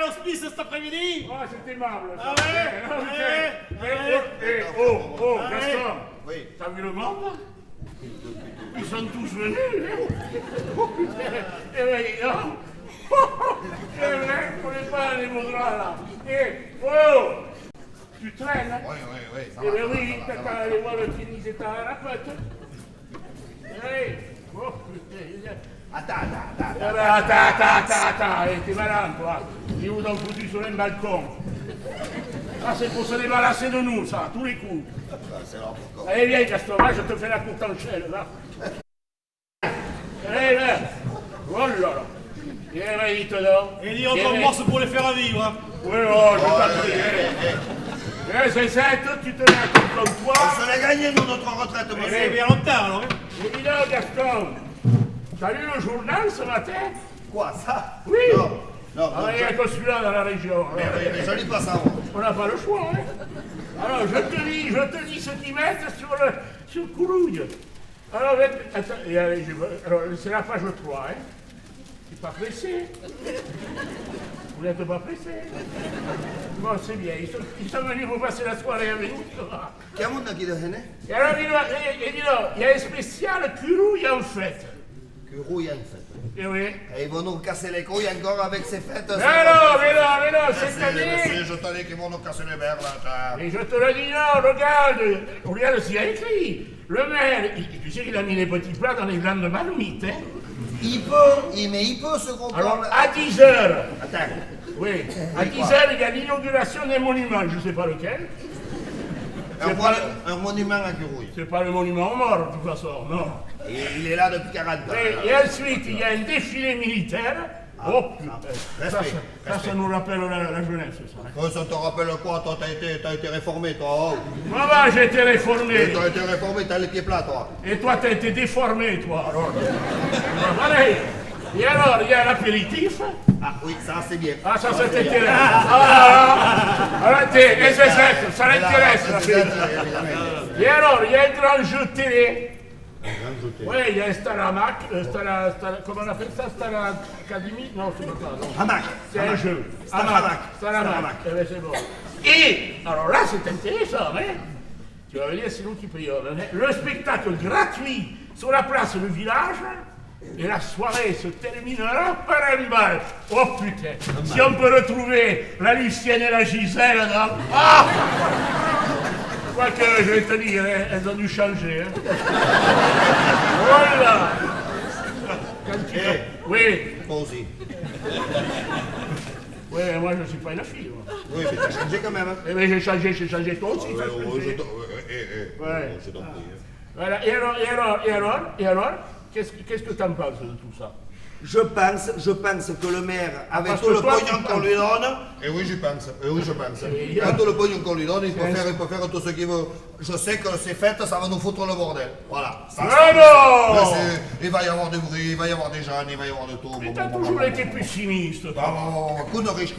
hospice cet après-midi? Oh, c'est aimable. Ah ouais? Oh, Gaston. Oui. T'as vu le monde, là? Ils sont tous venus, hein? Oh, putain. Eh ben, non. C'est vrai, on n'est pas les beaux draps, là. Oh! Tu traînes, hein? Oui, ça Eh va. ben oui, t'as qu'à aller voir le kinésithérapeute. Oui. Oh, putain. Attends, t'es malin, toi. Ils vous ont foutu sur un balcon. Ça, c'est pour se débarrasser de nous, ça, à tous les coups. C'est là pourquoi. Allez, viens, Gaston, là, je te fais la courte en chaîne, là. Allez, là. Oh là là. Viens, va vite, là. Et il y a encore morse pour les faire vivre, hein? Oui, oh, je t'en prie. Eh, c'est ça, toi, tu te mets à compte comme toi. On se l'a gagné, nous, notre retraite, Ça monsieur. fait bien longtemps, alors, hein? Et dis donc, Gaston, t'as lu le journal ce matin? Quoi, ça? Oui. Non, Ah, il y a que celui-là dans la région. mais je lis pas ça, moi. On n'a pas le choix, hein. Alors, je te dis ce qu'ils mettent sur le coulouille. Alors, attends, alors, c'est la page 3, hein. C'est pas pressé. Vous n'êtes pas pressé. Bon, c'est bien. Ils sont venus pour passer la soirée avec nous. Qui a mon qui de henne? Et alors, il y a un spécial coulouille en fête. Que rouille en fait. Et oui. Et ils vont nous casser les couilles encore avec ces fêtes. Mais non, cette année. Monsieur, je t'en dis qu'ils vont nous casser les verres, là. Et je te le dis, non, regarde ce qu'il y a écrit. Le maire, tu sais qu'il a mis les petits plats dans les grandes marmites, hein. Il peut se comprendre. Alors, à 10 heures, Attends. oui, à 10 heures, il y a l'inauguration d'un monument, je ne sais pas lequel. Un monument à Curouille. C'est pas le monument aux morts, de toute façon, non. Et il est là depuis 40 ans. Et ensuite, il y a un défilé militaire. Oh putain, ça nous rappelle la jeunesse, ça. Ça te rappelle quoi? Toi, t'as été réformé, toi. Moi, j'ai été réformé. T'as été réformé, t'as les pieds plats, toi. Et toi, t'as été déformé, toi, alors. Allez. Et alors, il y a l'apéritif. Ah oui, ça c'est bien. Ah, ça t'intéresse. Arrêtez, ça l'intéresse, l'apéritif. Et alors, il y a un grand jeu télé. Oui, il y a un Staramac, comment on appelle ça? Star Academy? Non, c'est pas ça. Non. Hamac. C'est un jeu. Staramac. Staramac. Eh bien, c'est bon. Et, alors là, c'est intéressant, hein? Tu vas venir, c'est nous qui payons. Hein? Le spectacle gratuit sur la place du village. Et la soirée se terminera par un bal. Oh putain, si on peut retrouver la Lucienne et la Gisèle dans... Ah! Quoique, je vais te dire, hein, elles ont dû changer. Hein. Voilà. Oui. Moi aussi. Oui, moi je ne suis pas une fille. Moi. Oui, mais t'as changé quand même. Hein. Eh bien, j'ai changé toi aussi. t'as changé. Ouais. Je t'en prie. Voilà, et alors, qu'est-ce que tu en penses de tout ça? Je pense que le maire, avec Parce tout que le toi, pognon tu qu'on lui donne, Et oui, je pense. avec tout le pognon qu'on lui donne, il peut faire tout ce qu'il veut. Je sais que ces fêtes, ça va nous foutre le bordel. Voilà. Ça, non! il va y avoir du bruit, il va y avoir des jeunes, il va y avoir de tout. Mais t'as toujours été pessimiste. toi. Qu'on riche.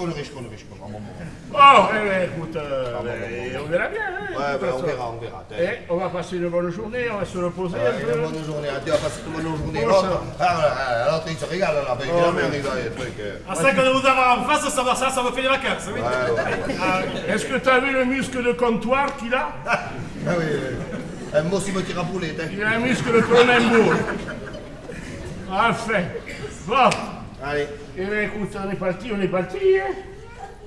Oh, eh bien, écoute, on verra bien. Hein, Ouais, de toute on façon. verra. Eh, on va passer une bonne journée, on va se reposer un Une peu. bonne journée, adieu, passe une bonne journée. Bon, L'autre, l'autre, il se régale là, avec la mer, il a des trucs. À ça que de vous avoir en face, ça me fait des vacances, oui. Est-ce que t'as vu le muscle de comptoir qu'il a? Ah oui. Un mot si me tire à poulet. Il a un muscle de Cronenbourg. Enfin. Bon. Allez. Eh bien, écoute, on est parti, hein.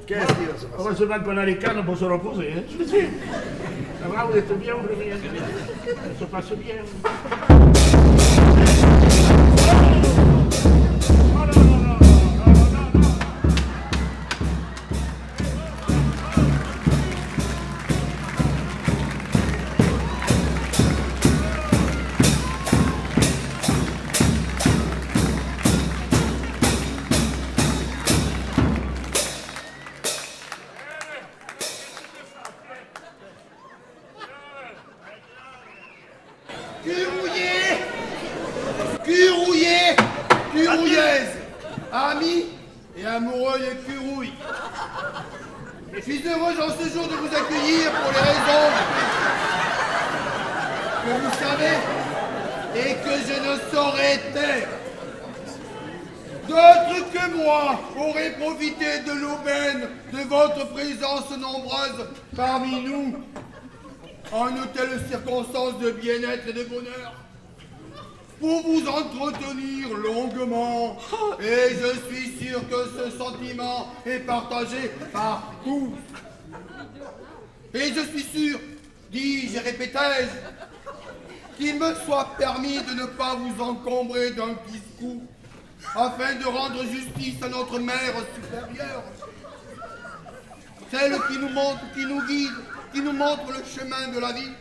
Qu'est-ce qui va se passer? Heureusement qu'on a les cannes pour se reposer, hein. Je sais. Ça va, vous êtes bien, vous êtes bien. Ça se passe bien. Curouillaise, amis et amoureux de Curouille. Je suis heureux en ce jour de vous accueillir pour les raisons que vous savez et que je ne saurais taire. D'autres que moi aurais profité de l'aubaine de votre présence nombreuse parmi nous, en une telle circonstance de bien-être et de bonheur, pour vous entretenir longuement. Et je suis sûr que ce sentiment est partagé par tous. Et je suis sûr, dis-je et répétais-je, qu'il me soit permis de ne pas vous encombrer d'un discours afin de rendre justice à notre mère supérieure, celle qui nous montre, qui nous guide, qui nous montre le chemin de la vie.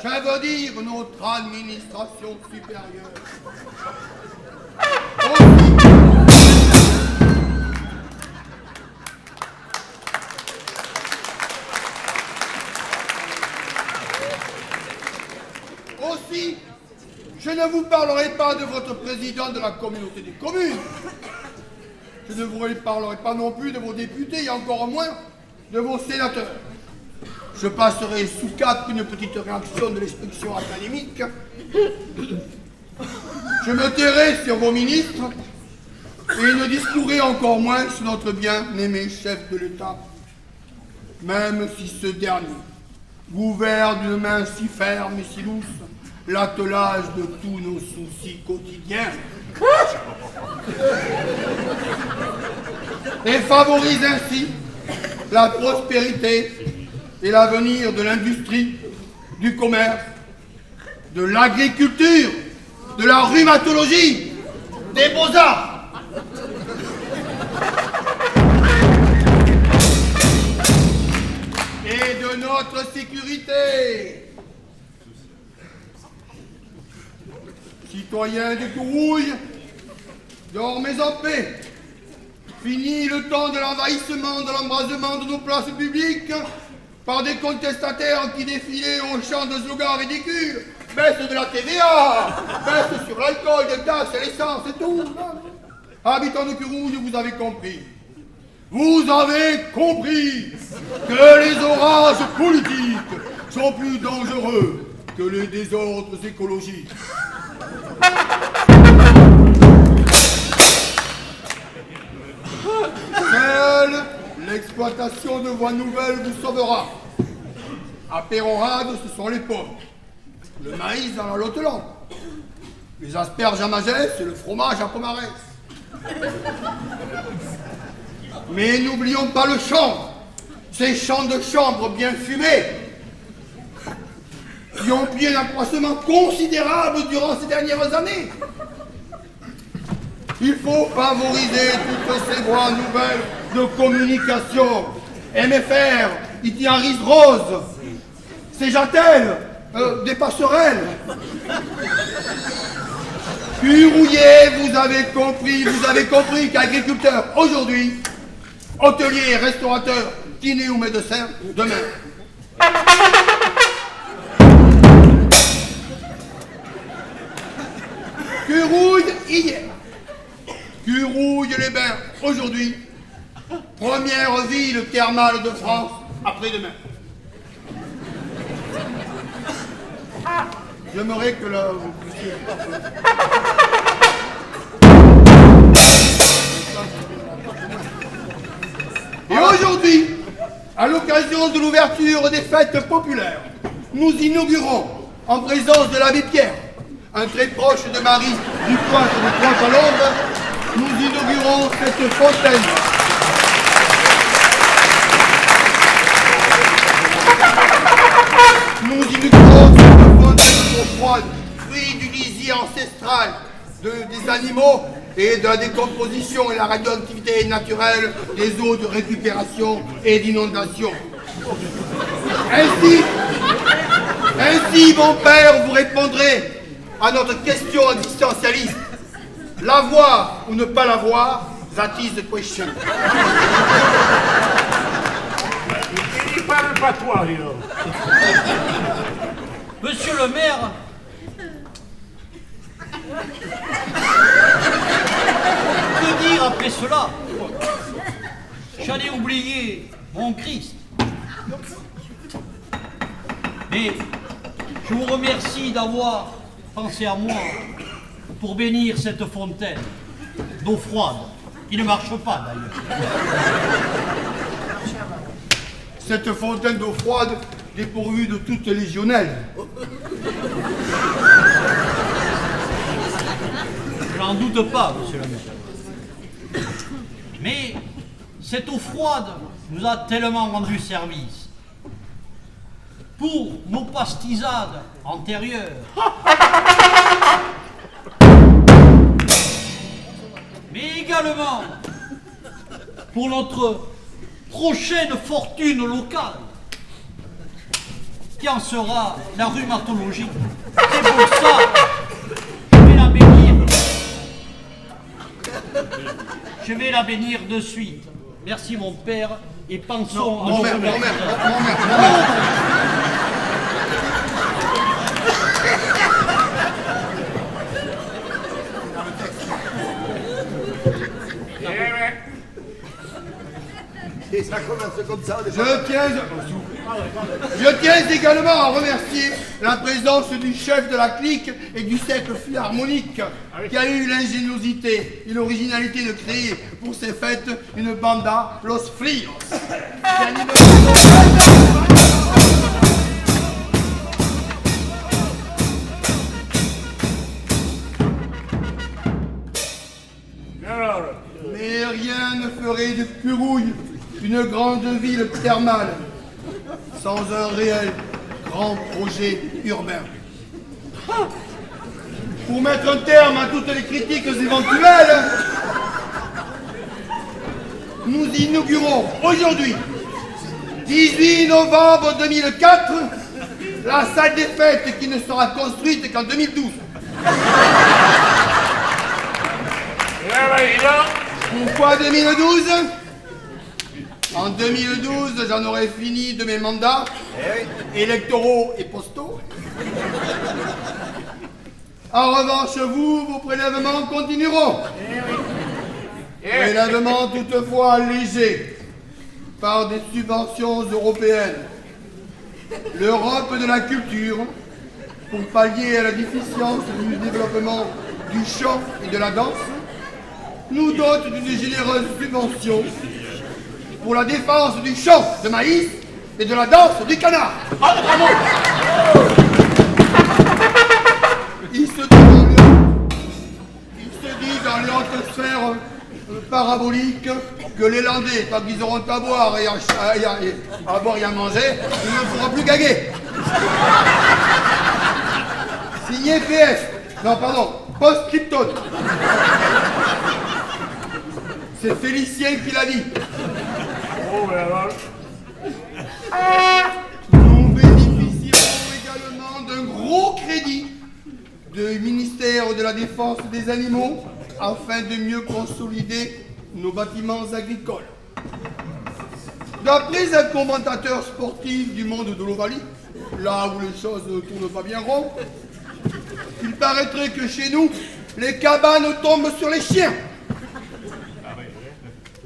Je veux dire notre administration supérieure. Aussi, je ne vous parlerai pas de votre président de la communauté des communes. Je ne vous parlerai pas non plus de vos députés et encore moins de vos sénateurs. Je passerai sous cap une petite réaction de l'inspection académique. Je me tairai sur vos ministres et ne discourrai encore moins sur notre bien-aimé chef de l'État, même si ce dernier gouverne d'une main si ferme et si douce l'attelage de tous nos soucis quotidiens et favorise ainsi la prospérité et l'avenir de l'industrie, du commerce, de l'agriculture, de la rhumatologie, des beaux-arts. Et de notre sécurité. Citoyens du Courouille, dormez en paix. Fini le temps de l'envahissement, de l'embrasement de nos places publiques par des contestataires qui défilaient au chant de slogans ridicules. Baisse de la TVA, baisse sur l'alcool, les taxes, l'essence et tout. Habitants de Curouille, vous avez compris. Vous avez compris que les orages politiques sont plus dangereux que les désordres écologiques. Seule l'exploitation de voies nouvelles vous sauvera. À Pérorade, ce sont les pommes. Le maïs dans la Loteland. Les asperges à Magès et le fromage à Pomarès. Mais n'oublions pas le chanvre. Ces champs de chanvre bien fumés qui ont pris un accroissement considérable durant ces dernières années. Il faut favoriser toutes ces voies nouvelles de communication. MFR, Itinéris Rose, Céjatel, des passerelles. Curouillet, vous avez compris qu'agriculteurs aujourd'hui, hôteliers, restaurateurs, kinés ou médecins, demain. Curouille hier. Curouille-les-Bains aujourd'hui. Première ville thermale de France après-demain. J'aimerais que la... Et aujourd'hui, à l'occasion de l'ouverture des fêtes populaires, nous inaugurons, en présence de l'abbé Pierre, un très proche de Marie du cloître de Pointe-à-Londres, nous inaugurons cette fontaine. Nous inaugurons cette fontaine d'eau froide, fruit du lisier ancestral des animaux et de la décomposition et la radioactivité naturelle des eaux de récupération et d'inondation. Ainsi, mon père, vous répondrez à notre question existentialiste. L'avoir ou ne pas l'avoir, that is the question. Il parle pas toi, Léon. Monsieur le maire, que dire après cela? J'allais oublier mon Christ. Mais je vous remercie d'avoir pensé à moi pour bénir cette fontaine. d'eau froide, qui ne marche pas d'ailleurs. Cette fontaine d'eau froide dépourvue de toute légionnelle. J'en doute pas, monsieur le maire. Mais cette eau froide nous a tellement rendu service. Pour nos pastisades antérieures, mais également pour notre prochaine fortune locale, qui en sera la rhumatologie. C'est pour ça que je vais la bénir. Je vais la bénir de suite. Merci mon père et pensons à Mon notre mère, mon mère. mère, mon mère, mon mère. Et ça commence comme ça. Je tiens également à remercier la présence du chef de la clique et du cercle philharmonique qui a eu l'ingéniosité et l'originalité de créer pour ces fêtes une banda Los Frios. Qui anime... Mais rien ne ferait de Curouille une grande ville thermale sans un réel grand projet urbain. Pour mettre un terme à toutes les critiques éventuelles, nous inaugurons aujourd'hui, 18 novembre 2004, la salle des fêtes qui ne sera construite qu'en 2012. Pourquoi 2012? En 2012, j'en aurai fini de mes mandats électoraux et postaux. En revanche, vous, vos prélèvements continueront. Prélèvements toutefois allégés par des subventions européennes. L'Europe de la culture, pour pallier à la déficience du développement du chant et de la danse, nous dote d'une généreuse subvention pour la défense du chant de maïs et de la danse du canard. Il se dit dans l'atmosphère parabolique que les Landais, quand ils auront à boire et à boire et à manger, ils ne feront plus gaguer. Signé PS. Non, pardon, post-scriptum. C'est Félicien qui l'a dit. Nous bénéficierons également d'un gros crédit du ministère de la Défense des Animaux afin de mieux consolider nos bâtiments agricoles. D'après un commentateur sportif du monde de l'Ovalie, là où les choses ne tournent pas bien rond, il paraîtrait que chez nous, les cabanes tombent sur les chiens.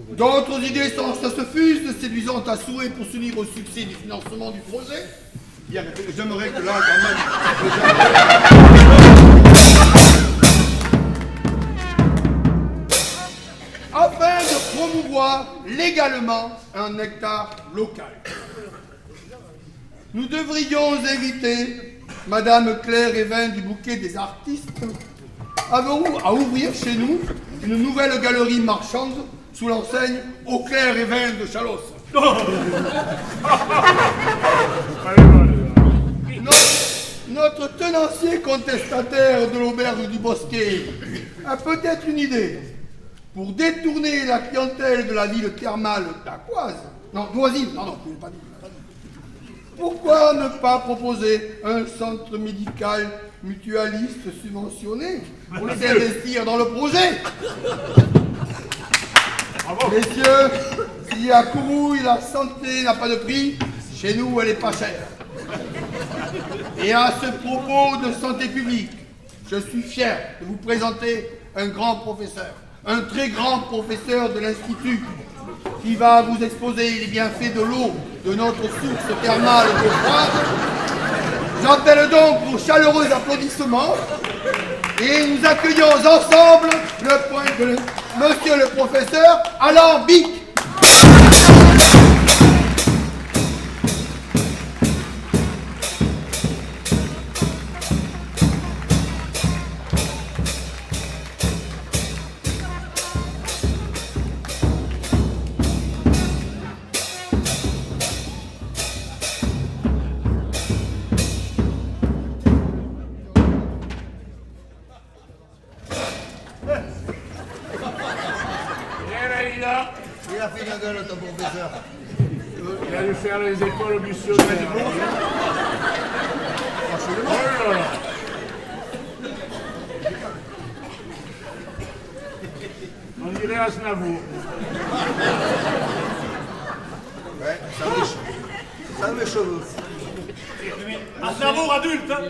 D'autres idées se fusent, séduisantes à souhait pour s'unir au succès du financement du projet. Bien, j'aimerais que là, quand même... afin de promouvoir légalement un hectare local. Nous devrions inviter Madame Claire Evin du Bouquet des Artistes à ouvrir chez nous une nouvelle galerie marchande sous l'enseigne Au Clair et Vin de Chalos. Notre tenancier contestataire de l'auberge du Bosquet a peut-être une idée pour détourner la clientèle de la ville thermale d'Aquoise. Non, d'Oisille, pardon, je ne l'ai pas dit. Pourquoi ne pas proposer un centre médical mutualiste subventionné pour les investir dans le projet? Messieurs, si à Courouille la santé n'a pas de prix, chez nous elle n'est pas chère. Et à ce propos de santé publique, je suis fier de vous présenter un grand professeur, un très grand professeur de l'Institut, qui va vous exposer les bienfaits de l'eau de notre source thermale d'eau froide. J'appelle donc vos chaleureux applaudissements et nous accueillons ensemble le point de monsieur le professeur Alambic. Il a fait la gueule, ton professeur. Il a dû faire les écoles missionnaires. Oh là là. On dirait Aznavour. Ouais, ça me cheveux. Un cerveau adulte, hein.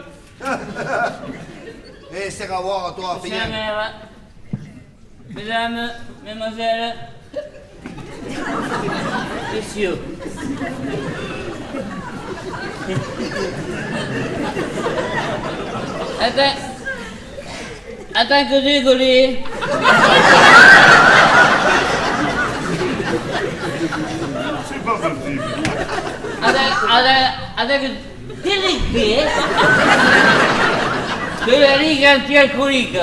Eh, c'est à voir, toi, Monsieur Fignon. le maire, mesdames, mesdemoiselles, messieurs. Attends que décoller. C'est pas possible. Attends que délégué de la Ligue anti-alcoolique.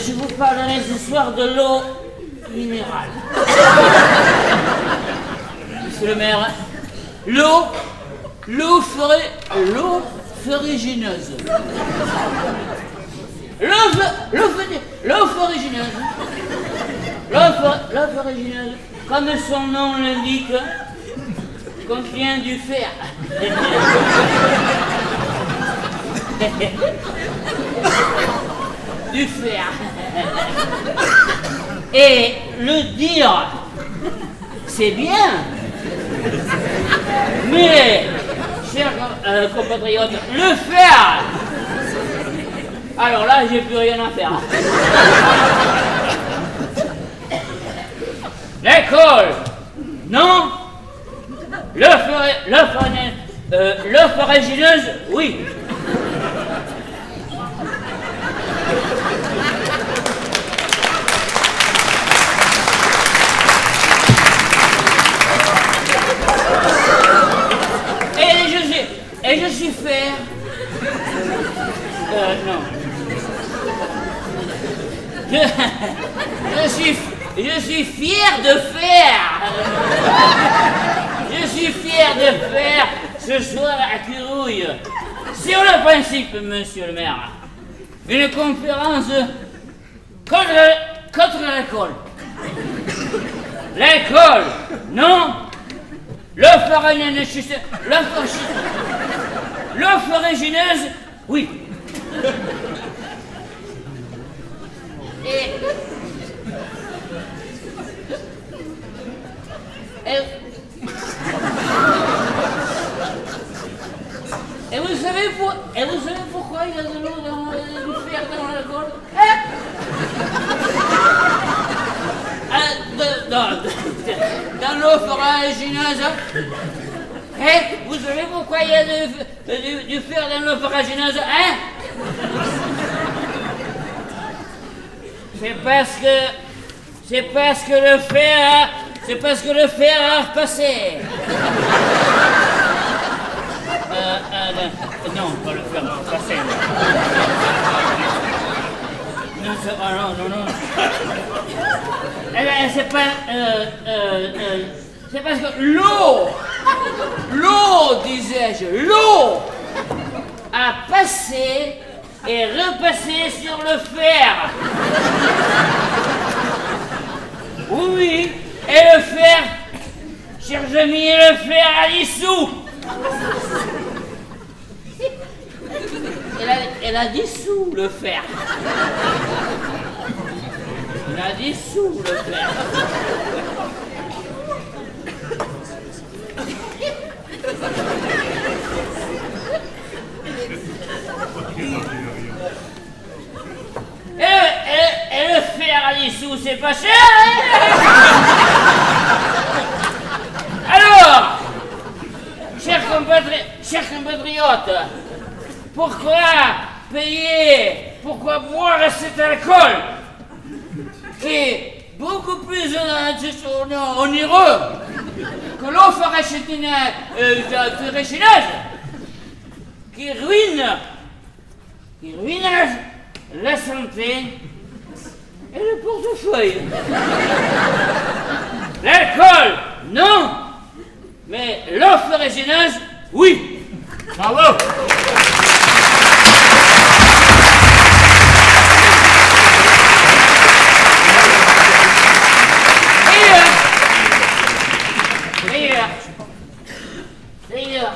Je vous parlerai ce soir de l'eau minérale. Monsieur le maire, l'eau ferrugineuse. L'eau ferrugineuse, comme son nom l'indique, contient du fer. Du fer. Et le dire, c'est bien. Mais, chers compatriotes, le faire, alors là, j'ai plus rien à faire. L'école, non. L'œuf farragineuse, oui. Et je suis fier. Non. Je suis fier de faire. Je suis fier de faire ce soir à Curouille, sur le principe, monsieur le maire, une conférence contre l'école. L'école, non. L'œuf farragineuse, oui. Et vous savez pourquoi il y a de l'eau du fer dans l'alcool? Dans l'eau farragineuse. Vous savez pourquoi il y a du fer dans l'eau farragineuse, hein? C'est parce que le fer a repassé. Non, pas le fer a repassé. Non. Eh bien, c'est parce que l'eau, disais-je, l'eau a passé et repassé sur le fer. Oui, et le fer, cher Jamy, le fer a dissous. Elle a dissous le fer. Elle a dissous le fer. Et le fer à dissous, c'est pas cher, hein? compatriotes, pourquoi payer, pourquoi boire cet alcool qui est beaucoup plus onéreux que l'eau farinaceuse qui ruine la santé et le portefeuille. L'alcool, non, mais l'eau farinaceuse, oui. Bravo. D'ailleurs,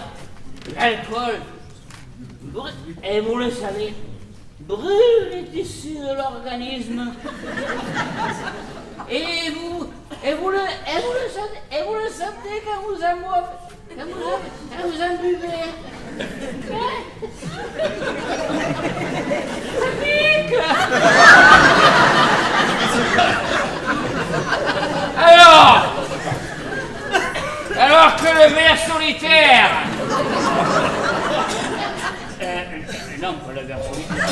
l'alcool, et vous le savez, brûle les tissus de l'organisme. Et vous le sentez quand vous en buvez. Ça pique. Alors que le ver solitaire. Non, pas le ver solitaire.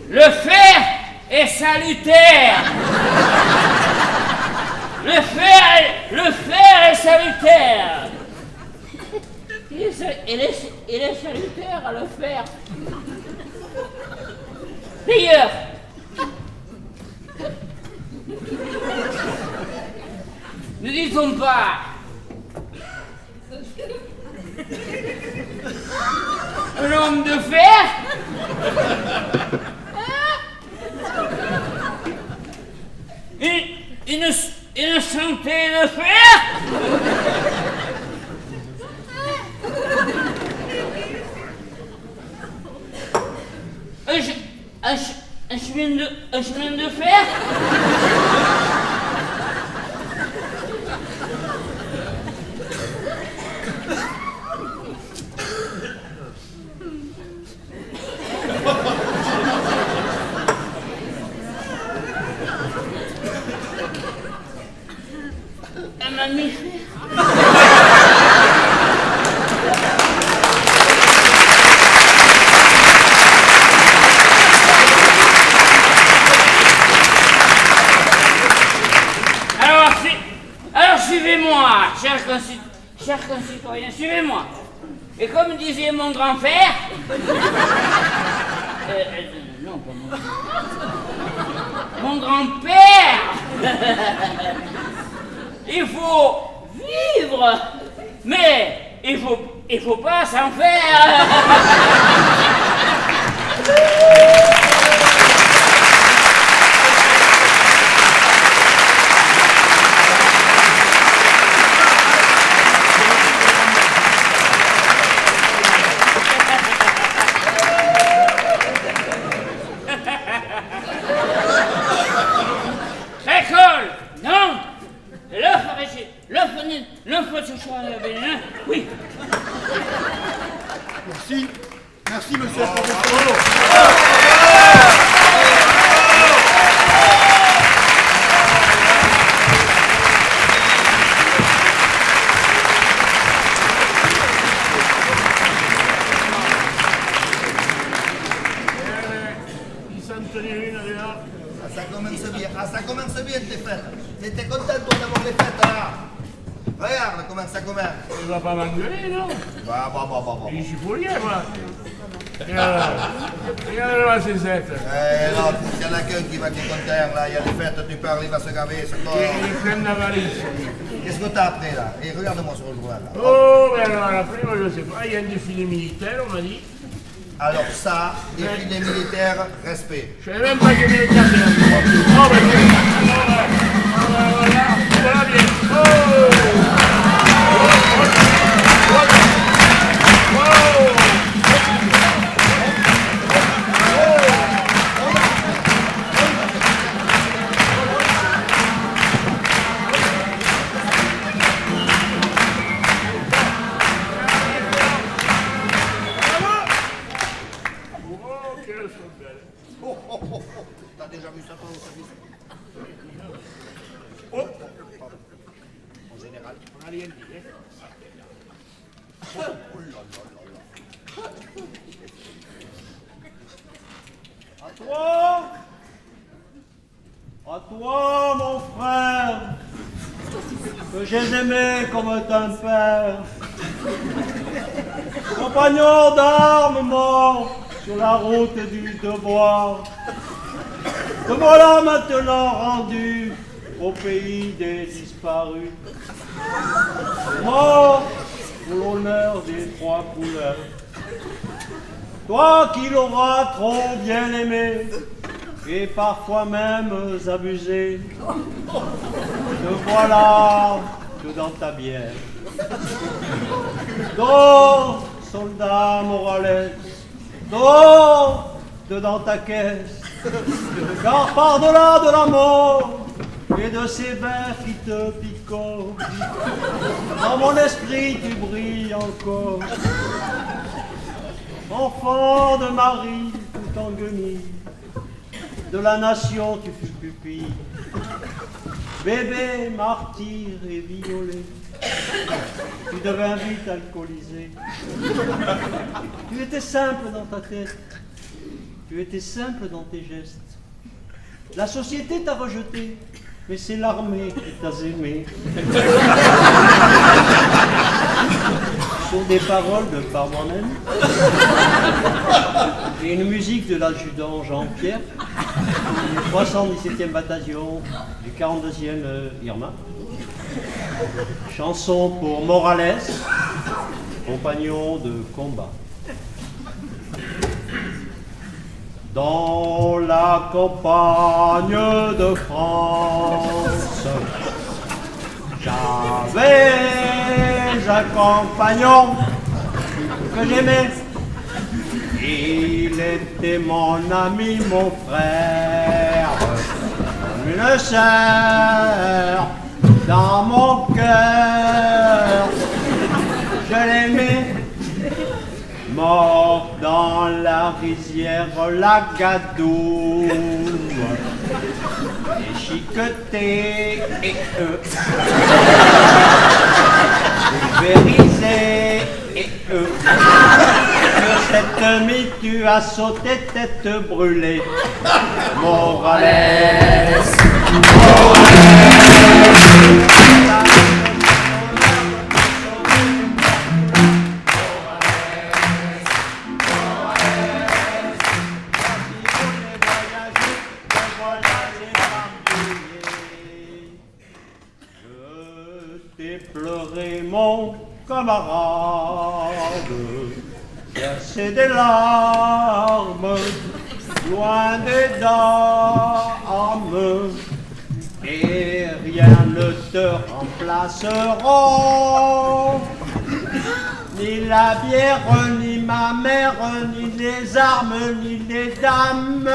Le fer est salutaire. Le fer est salutaire. Il est salutaire à le fer. D'ailleurs, ne dit-on pas un homme de fer une santé de fer? Un chemin de fer? Un mammifère? Chers concitoyens, suivez-moi. Et comme disait mon grand-père... non, pas mon grand-père. Il faut vivre, mais il faut pas s'en faire. Oui. Merci, monsieur le professeur. Ça commence bien tes fêtes. T'étais content toi d'avoir les fêtes là. Regarde comment ça commence. Tu vas pas m'engueuler, non? Bah. Je suis pour rien, moi. Regarde-moi ces sept. Non, il y en a qu'un qui va te compter là. Il y a des fêtes, tu parles, il va se gaver, c'est quoi? Ils prennent la valise. Qu'est-ce que t'as après là? Et regarde-moi sur le joueur là. Oh, mais alors après, moi je sais pas, il y a un défilé militaire, on m'a dit. Alors ça, défilé militaire, respect. Je savais même pas qu'il y avait les cartes. Oh, ben voilà bien. Oh! Quel belle. Oh, oh, oh, oh. T'as déjà vu ça toi au service? Oh, En général. on n'a rien dit, hein. À toi, mon frère, que j'ai aimé comme un père, compagnon d'armement sur la route du devoir, te voilà maintenant rendu au pays des disparus, mort pour l'honneur des trois couleurs. Toi qui l'auras trop bien aimé, et parfois même abusé, te voilà que dans ta bière. Donc, soldat Morales, donc, dans ta caisse, car par-delà de la mort et de ces vers qui te picotent, dans mon esprit tu brilles encore. Enfant de Marie tout en guenille, de la nation tu fus pupille, bébé, martyr et violé, tu devins vite alcoolisé. Tu étais simple dans ta tête, tu étais simple dans tes gestes. La société t'a rejeté, mais c'est l'armée qui t'a aimé. Sur des paroles de par moi-même et une musique de l'adjudant Jean-Pierre du 317e bataillon du 42e Irma. Chanson pour Morales, compagnon de combat. Dans la campagne de France, j'avais un compagnon que j'aimais. Il était mon ami, mon frère, comme une sœur dans mon cœur. Je l'aimais, mort dans la rizière, la gadoue, déchiqueté et pulvérisé et sur cette nuit tu as sauté tête brûlée. Morales, pleurer mon camarade, verser des larmes, loin des dames, et rien ne te remplacera, ni la bière, ni ma mère, ni les armes, ni les dames.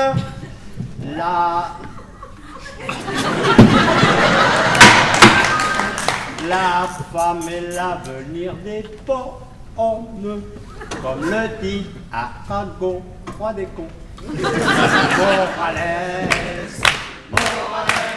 La femme est l'avenir des pommes, comme le dit Aragon, roi des cons. Morales, Morales,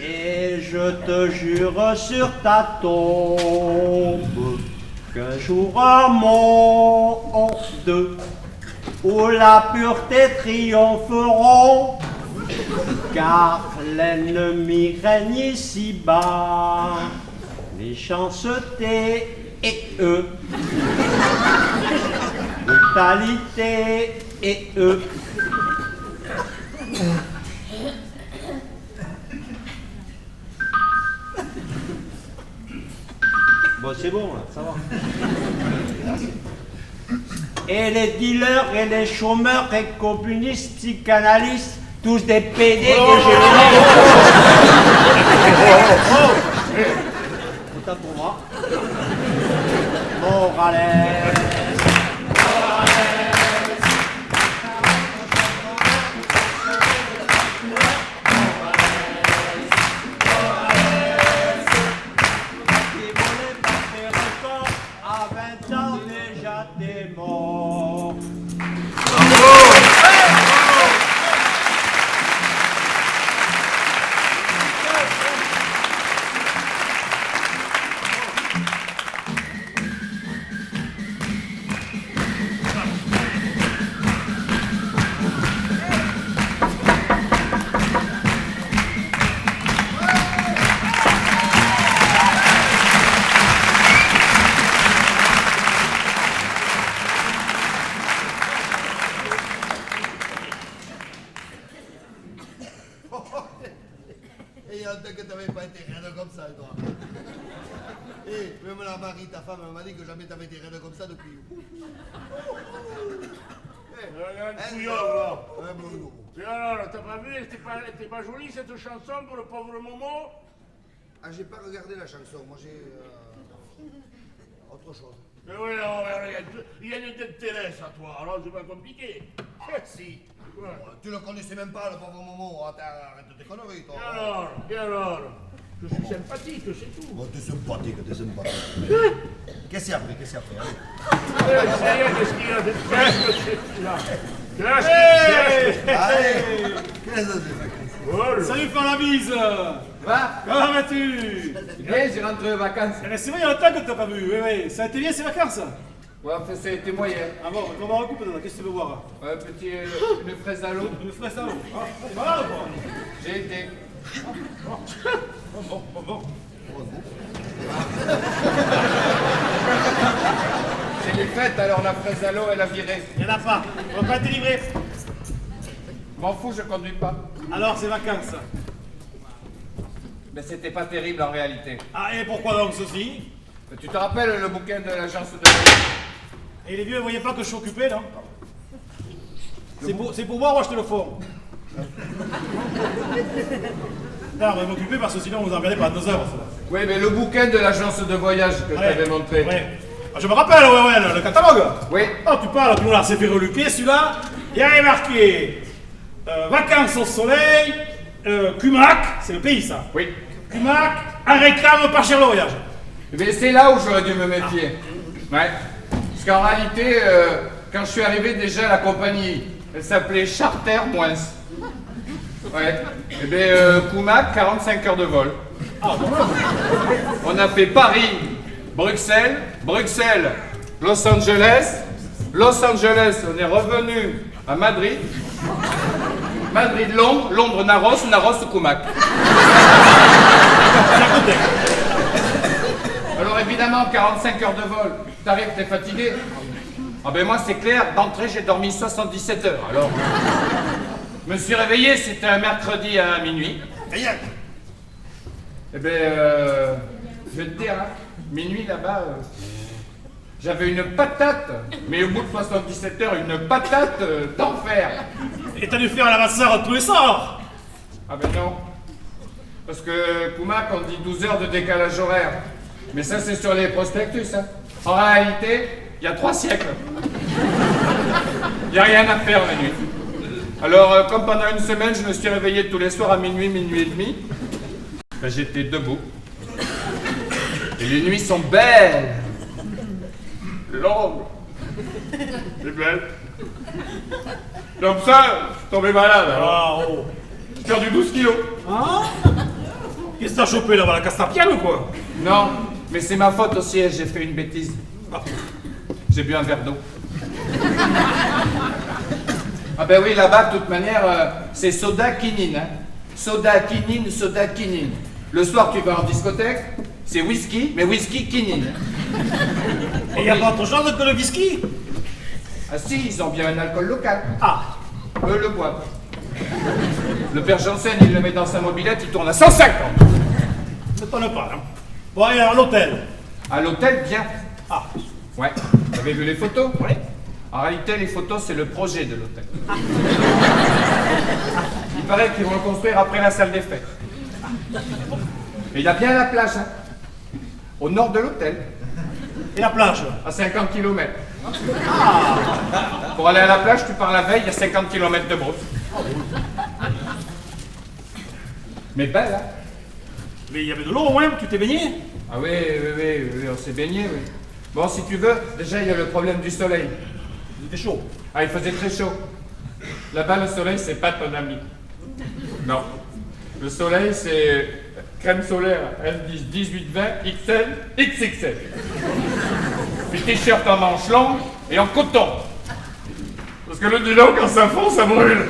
et je te jure sur ta tombe qu'un jour un monde où la pureté triompheront, car l'ennemi règne ici-bas, méchanceté et brutalité et Bon, c'est bon, là, ça va. Et les dealers et les chômeurs et communistes, psychanalystes, tous des PD que j'ai C'est ça pour moi. Morales. il y a longtemps que t'avais pas été raide comme ça, toi. Et même la Marie, ta femme, elle m'a dit que jamais t'avais été raide comme ça depuis. Regarde le couillon, là. Ouais, bon, non. Et alors, t'as pas vu, elle était pas jolie cette chanson pour le pauvre Momo? Ah, j'ai pas regardé la chanson, moi j'ai autre chose. Mais oui, non, il y a des intérêts à toi, alors c'est pas compliqué. Si. Ouais. Tu le connaissais même pas, le pauvre Momo. Arrête tes conneries, toi. Et alors je suis sympathique, c'est tout. Bon, t'es sympathique, t'es sympathique. Qu'est-ce qu'il y a après, qu'est-ce qu'il y a après? Ça y est, qu'est-ce qu'il y a de qu'est-ce que c'est là? Qu'est-ce que Allez, qu'est-ce que c'est? Salut, faire la bise. Va, Comment vas-tu? bien, j'ai rentré aux vacances. Eh ben, c'est vrai, il y a longtemps que t'as pas vu. Oui, oui. Ça a été bien ces vacances? Ouais, enfin, ça a été moyen. Ah bon, on va recouper dedans. Qu'est-ce que tu veux voir? Un petit, une fraise à l'eau. Une fraise à l'eau. Ah, t'es malade ou quoi? J'ai été. Bon. C'est les fêtes, alors la fraise à l'eau, elle a viré. Il y en a pas. On va pas te livrer. M'en fous, je conduis pas. Alors, c'est vacances. Mais c'était pas terrible en réalité. Ah, et pourquoi donc ceci? Tu te rappelles le bouquin de l'agence de... Et les vieux, ils voyaient pas que je suis occupé, non? C'est pour voir, moi je te le fous. Non, on va m'occuper parce que sinon on vous emmerdez pas 2 heures. Ça. Oui, mais le bouquin de l'agence de voyage que je t'avais montré. Ouais. Ah, je me rappelle, ouais, le catalogue. Oui. Oh, tu parles, tu nous l'as assez fait reluquer celui-là. Il y a marqué vacances au soleil, Cumac, c'est le pays ça. Oui. Cumac, un réclame pas cher le voyage. Mais c'est là où j'aurais dû me méfier. Ouais. Parce qu'en réalité, quand je suis arrivé déjà, la compagnie, elle s'appelait Charter Moins. Ouais. Et bien, Cumac, 45 heures de vol. On a fait Paris, Bruxelles, Bruxelles, Los Angeles. Los Angeles, on est revenu à Madrid. Madrid, Londres, Londres, Naros, Naros, Cumac. Alors évidemment, 45 heures de vol, t'arrives, t'es fatigué. Ah ben moi c'est clair, d'entrée j'ai dormi 77 heures. Alors, je me suis réveillé, c'était un mercredi à minuit. Eh ben, je vais te dire, hein, minuit là-bas, j'avais une patate, mais au bout de 77 heures, une patate d'enfer. Et t'as dû faire la masseur tous les soirs. Ah ben non. Parce que Cumac, on dit 12 heures de décalage horaire. Mais ça, c'est sur les prospectus. Hein. En réalité, il y a 3 siècles. Il n'y a rien à faire la nuit. Alors, comme pendant une semaine, je me suis réveillé tous les soirs à minuit, minuit et demi, ben, j'étais debout. Et les nuits sont belles. Longues. Et belles. Comme ça, je suis tombé malade. Alors. Ah, oh. J'ai perdu 12 kilos. Hein? Qu'est-ce que t'as chopé là-bas, la castapienne ou quoi? Non, mais c'est ma faute aussi, j'ai fait une bêtise. J'ai bu un verre d'eau. Ah ben oui, là-bas, de toute manière, c'est soda quinine. Hein. Soda quinine, soda quinine. Le soir, tu vas en discothèque, c'est whisky, mais whisky quinine. Et y a pas autre chose que le whisky? Ah si, ils ont bien un alcool local. Ah, Eux le boivent. Le père Janssen, il le met dans sa mobilette, il tourne à 150. ça t'en pas, hein? Bon, et alors l'hôtel? À l'hôtel, bien. Ah, Ouais. Vous avez vu les photos? oui. En réalité, les photos, c'est le projet de l'hôtel. Il paraît qu'ils vont le construire après la salle des fêtes. Et il y a bien la plage, hein, au nord de l'hôtel, Et la plage? à 50 km. Pour aller à la plage, tu pars la veille, il y a 50 km de brousse. Mais belle, hein? Mais il y avait de l'eau au moins, tu t'es baigné? Ah oui, on s'est baigné, oui. Bon, si tu veux, déjà, il y a le problème du soleil. C'était chaud. Ah, il faisait très chaud. Là-bas, le soleil, c'est pas ton ami. Non. Le soleil, c'est crème solaire L10, 18, 20, XL, XXL. Puis t-shirt en manches longues et en coton. Parce que le nylon, quand ça fond, ça brûle.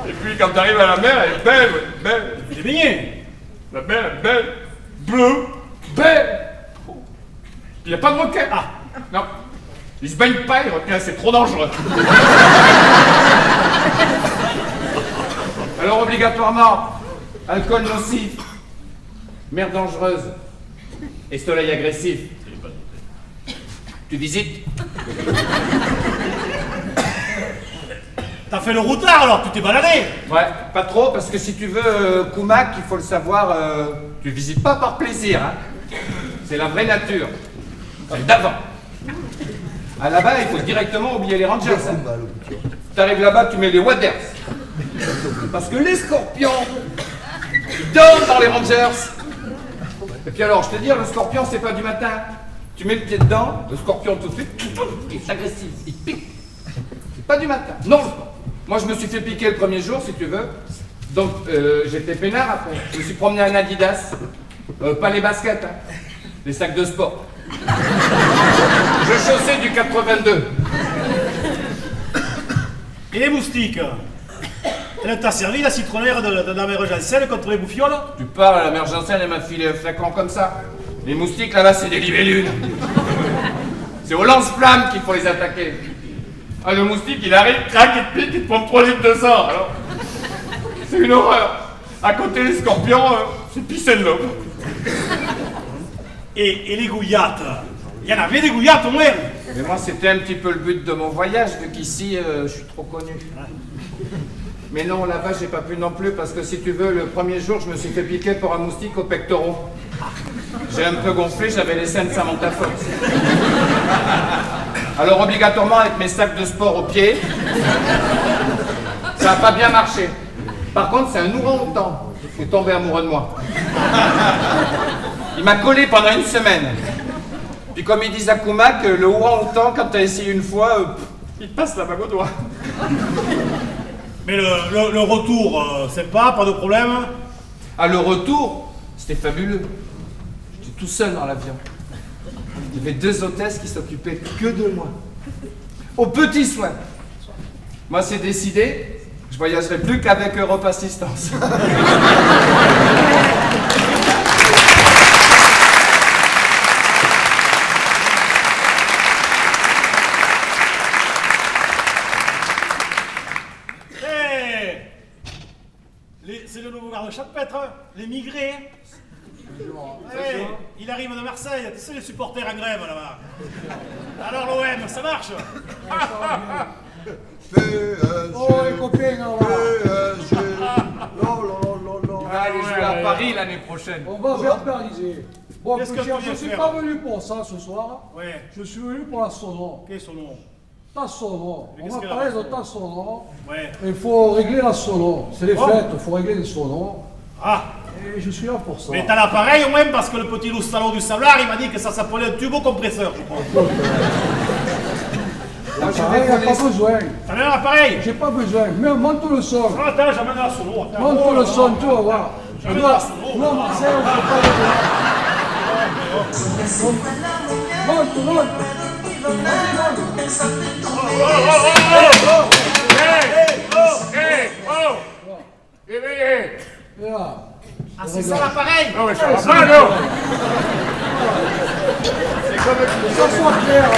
Et puis, quand t'arrives à la mer, elle est belle, belle. Tu t'es baigné? La mer est belle, bleue, belle. Il n'y a pas de requin. Ah, non. Ils se baignent pas, les requins, c'est trop dangereux. Alors, obligatoirement alcool nocif, mer dangereuse et soleil agressif. Tu visites? T'as fait le routard alors, tu t'es baladé. Ouais, pas trop, parce que si tu veux, Koumak, il faut le savoir, tu visites pas par plaisir, hein. C'est la vraie nature. C'est d'avant. À là-bas, il faut directement oublier les Rangers. Hein. T'arrives là-bas, tu mets les Waders. Parce que les scorpions, ils dorment dans les Rangers. Et puis alors, je te dis, le scorpion, c'est pas du matin. Tu mets le pied dedans, le scorpion tout de suite, il s'agressif, il pique. C'est pas du matin. Non. Moi, je me suis fait piquer le premier jour, si tu veux. Donc, j'étais peinard après. Je me suis promené en Adidas. Pas les baskets, hein. Les sacs de sport. Je chaussais du 82. Et les moustiques? Elle t'a servi la citronnière de la mère Janssen contre les bouffioles? Tu parles, la mère Janssen, elle m'a filé un flacon comme ça. Les moustiques, là-bas, c'est des libellules. C'est au lance-flamme qu'il faut les attaquer. Ah, le moustique, il arrive, craque, il te pique, il te pompe 3 litres de sang. Alors, c'est une horreur. À côté, les scorpions, c'est pisser de l'eau. Et les gouillattes? Il y en avait des gouillattes au moins. Mais moi, c'était un petit peu le but de mon voyage, vu qu'ici, je suis trop connu. Mais non, là-bas, j'ai pas pu non plus, parce que si tu veux, le premier jour, je me suis fait piquer pour un moustique aux pectoraux. J'ai un peu gonflé, j'avais les scènes, ça monte à force. Alors, obligatoirement, avec mes sacs de sport aux pieds, ça n'a pas bien marché. Par contre, c'est un orang-outan qui est tombé amoureux de moi. Il m'a collé pendant une semaine. Puis comme ils disent à Koumak, le orang-outan, quand t'as essayé une fois, il te passe la bague au doigt. Mais le retour, sympa, pas de problème? Ah, le retour, c'était fabuleux. J'étais tout seul dans l'avion. Il y avait 2 hôtesses qui s'occupaient que de moi. Aux petits soins. Moi, c'est décidé, je voyagerai plus qu'avec Europe Assistance. C'est le nouveau garde-champêtre, les migrés. Ouais, il arrive de Marseille, tu sais les supporters en grève là-bas. Alors l'OM, ça marche? Oh, les copains, là. Il va aller jouer à Paris l'année prochaine. On va vers Paris. Bon, Qu'est-ce que petit, tu je viens ne suis faire? pas venu pour ça ce soir. Ouais. Je suis venu pour la sono. Quel est son nom? Ta sono. Mais On qu'est-ce va qu'elle a? parler de ta sono. Ouais. Il faut régler la sono. C'est les Oh. fêtes, il faut régler les sonos. Ah, Et je suis là pour ça. mais t'as l'appareil au même parce que le petit loup salaud du sablard, il m'a dit que ça s'appelait un turbo-compresseur, je crois. L'appareil, il n'y a pas besoin. T'as même l'appareil? J'ai pas besoin. Mais monte le son. Ah, attends, j'amène la solo. Attends. Monte Oh, le là, son, là. tu vas voir. J'amène Non, la solo. non, Marcel, on ne peut pas le monte. Vas-y, monte. Réveillez! Et là. Ah, c'est ça l'appareil? Non, mais ça va pas, non! Ça soit clair.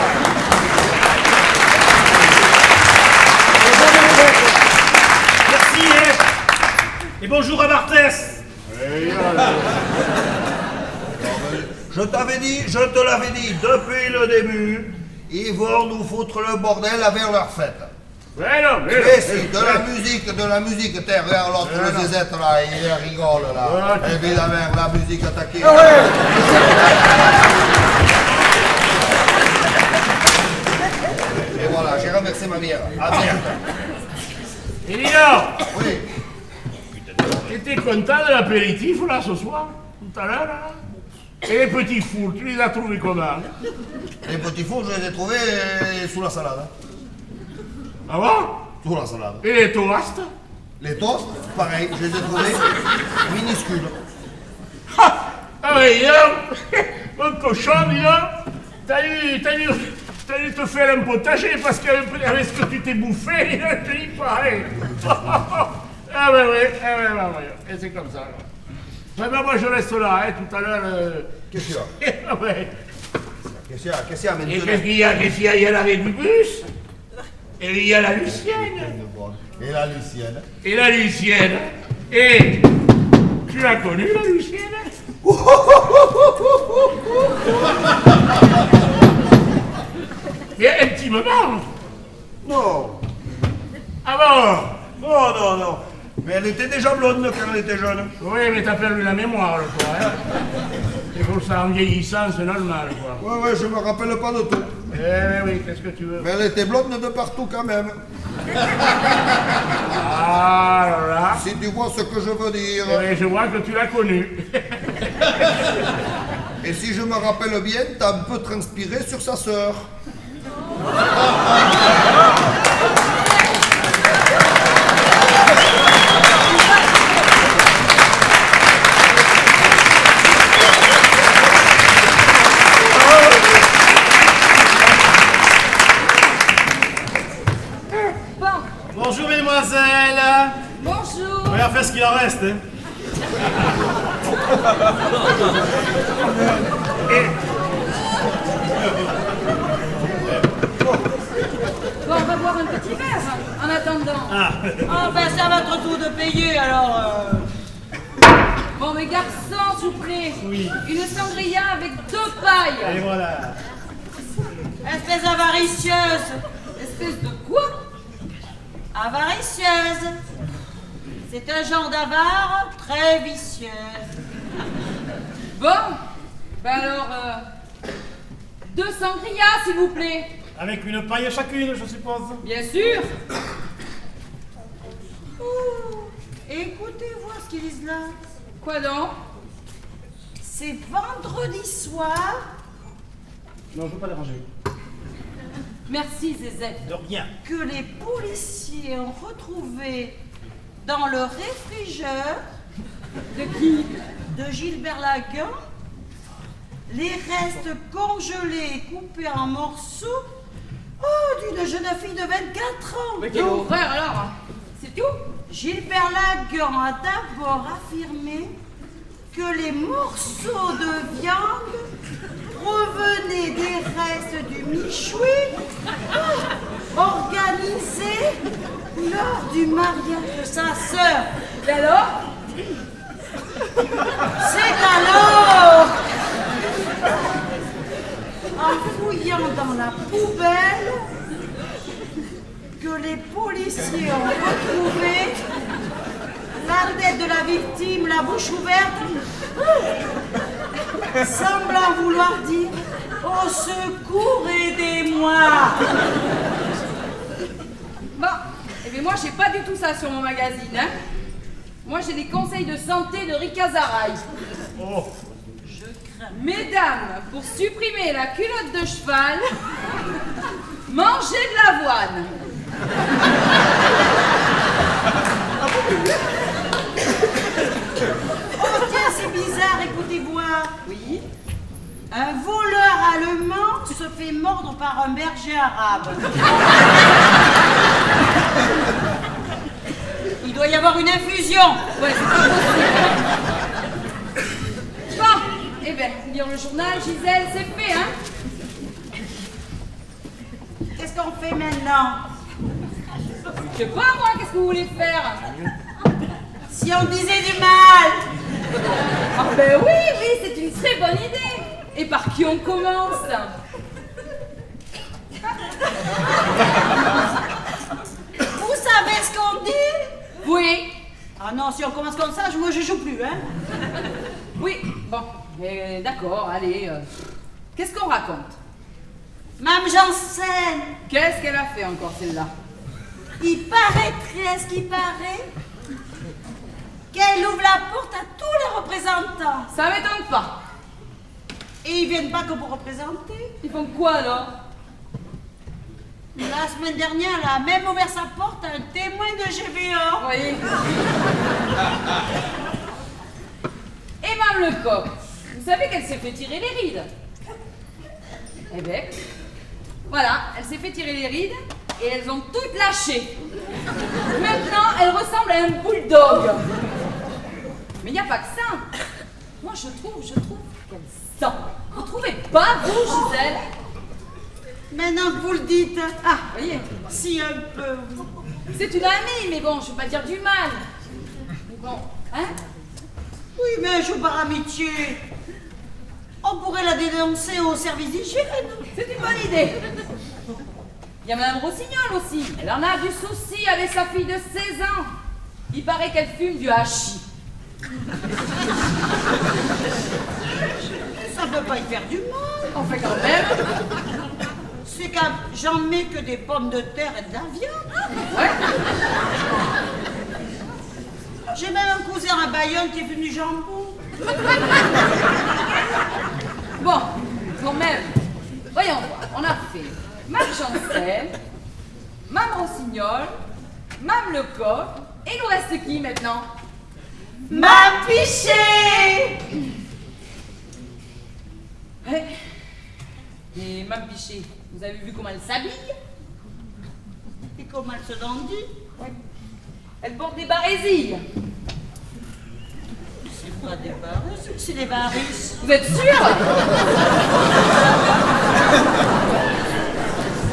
Merci, et bonjour à Barthès. Je t'avais dit, je te l'avais dit, depuis le début, ils vont nous foutre le bordel avec leur fête. Mais non, mais Et si, de la musique, t'es regarde l'autre, le zézette là, il rigole là. Évidemment, la musique attaquée. Et voilà, j'ai renversé ma bière. À bientôt. Et dis donc, Oui. t'étais content de l'apéritif là ce soir? Tout à l'heure là? Et les petits fours, tu les as trouvés comment? Les petits fours, je les ai trouvés sous la salade. Hein. Ah bon? Sous la salade. Et les toasts? Les toasts, pareil, je les ai trouvés minuscules. Ah oui, mon cochon, dis donc, t'as dû te faire un potager parce qu'avec ce que tu t'es bouffé, il a dit pareil. Ah ben oui, et c'est comme ça. Ouais, ben moi je reste là, hein, tout à l'heure. Qu'est-ce qu'il y a? Ah ouais. Qu'est-ce qu'il y a? Qu'est-ce qu'il y a Et maintenant? qu'est-ce qu'il y a? Il y a la régubus, et il y a la Lucienne, Et la Lucienne. et la Lucienne. Et tu l'as connue, la Lucienne? Mais intimement? Non. Ah bon? Non, non, non. Mais elle était déjà blonde quand elle était jeune. Oui, mais t'as perdu la mémoire, quoi. Hein? C'est pour ça, en vieillissant, c'est normal, quoi. Ouais, ouais, je me rappelle pas de tout. Eh oui, qu'est-ce que tu veux? Mais elle était blonde de partout quand même. Ah, alors là. Si tu vois ce que je veux dire. Oui, je vois que tu l'as connue. Et si je me rappelle bien, t'as un peu transpiré sur sa sœur. Bonjour, mesdemoiselles. Bonjour. On va faire ce qu'il en reste. Hein. Bon, on va boire un petit verre en attendant. Ah. Oh, ben c'est à votre tour de payer alors. Bon, mes garçons, s'il vous plaît. Oui. Une sangria avec 2 pailles. Et voilà. Espèce avaricieuse. Espèce de quoi? Avaricieuse. C'est un genre d'avare très vicieuse. Bon, ben alors, 2 sangrias, s'il vous plaît. Avec une paille chacune, je suppose. Bien sûr. Écoutez voir ce qu'ils disent là. Quoi donc? C'est vendredi soir. Non, je veux pas déranger. Merci Zézette. De rien. Que les policiers ont retrouvé dans le réfrigérateur de qui? De Gilbert Laguin, les restes congelés et coupés en morceaux d'une jeune fille de 24 ans. Mais quelle horreur alors? C'est tout? Gilbert Laguin a d'abord affirmé que les morceaux de viande provenaient des restes du michoui organisé lors du mariage de sa sœur. Et alors? C'est alors, en fouillant dans la poubelle, que les policiers ont retrouvé la tête de la victime, la bouche ouverte, semblant vouloir dire « Au secours, aidez-moi !» Bon, eh bien moi j'ai pas du tout ça sur mon magazine, hein. Moi j'ai des conseils de santé de Rika Zaraï. Oh. Mesdames, pour supprimer la culotte de cheval, mangez de l'avoine. Oh tiens, c'est bizarre, écoutez voir. Oui. Un voleur allemand se fait mordre par un berger arabe. Il doit y avoir une infusion. Ouais, c'est pas possible. Bon, eh bien, lire le journal, Gisèle, c'est fait, hein. Qu'est-ce qu'on fait maintenant? Je sais pas, moi, qu'est-ce que vous voulez faire? Si on disait du mal. Ah ben oui, c'est une très bonne idée. Et par qui on commence? Vous savez ce qu'on dit? Oui. Ah non, si on commence comme ça, moi je joue plus, hein. Oui, bon, d'accord, allez. Qu'est-ce qu'on raconte? Mme Janssen. Qu'est-ce qu'elle a fait encore, celle-là? Il paraîtrait, ce qui paraît, qu'elle ouvre la porte à tous les représentants. Ça m'étonne pas. Et ils viennent pas que pour représenter. Ils font quoi alors? La semaine dernière, elle a même ouvert sa porte à un témoin de GVA. Vous voyez? Et Mme Lecoq, vous savez qu'elle s'est fait tirer les rides? Eh bien, voilà, elle s'est fait tirer les rides et elles ont toutes lâché. Maintenant, elle ressemble à un bulldog. Mais il n'y a pas que ça. Moi, je trouve qu'elle sent. Vous trouvez pas, vous, Gisèle? Maintenant que vous le dites, Vous voyez? si un peu. C'est une amie, mais bon, je ne vais pas dire du mal. Vous Bon, hein? Oui, mais je par amitié. On pourrait la dénoncer au service d'hygiène. C'est une bonne idée. Il y a Mme Rossignol aussi. Elle en a du souci avec sa fille de 16 ans. Il paraît qu'elle fume du hachis. Ça ne peut pas y faire du mal. Enfin, quand même. C'est qu'à j'en mets que des pommes de terre et de la viande. Ouais. J'ai même un cousin à Bayonne qui est venu du jambon. Bon, quand même. Voyons voir. On a fait Mme Chancel, Mme Rossignol, Mme Lecoq. Et il nous reste qui maintenant? Mme Pichet. Ouais. Et Mme Pichet, vous avez vu comment elle s'habille? Et comment elle se dandine? Ouais. Elle porte des barésilles. C'est pas des barésilles, c'est des varices. Vous êtes sûr?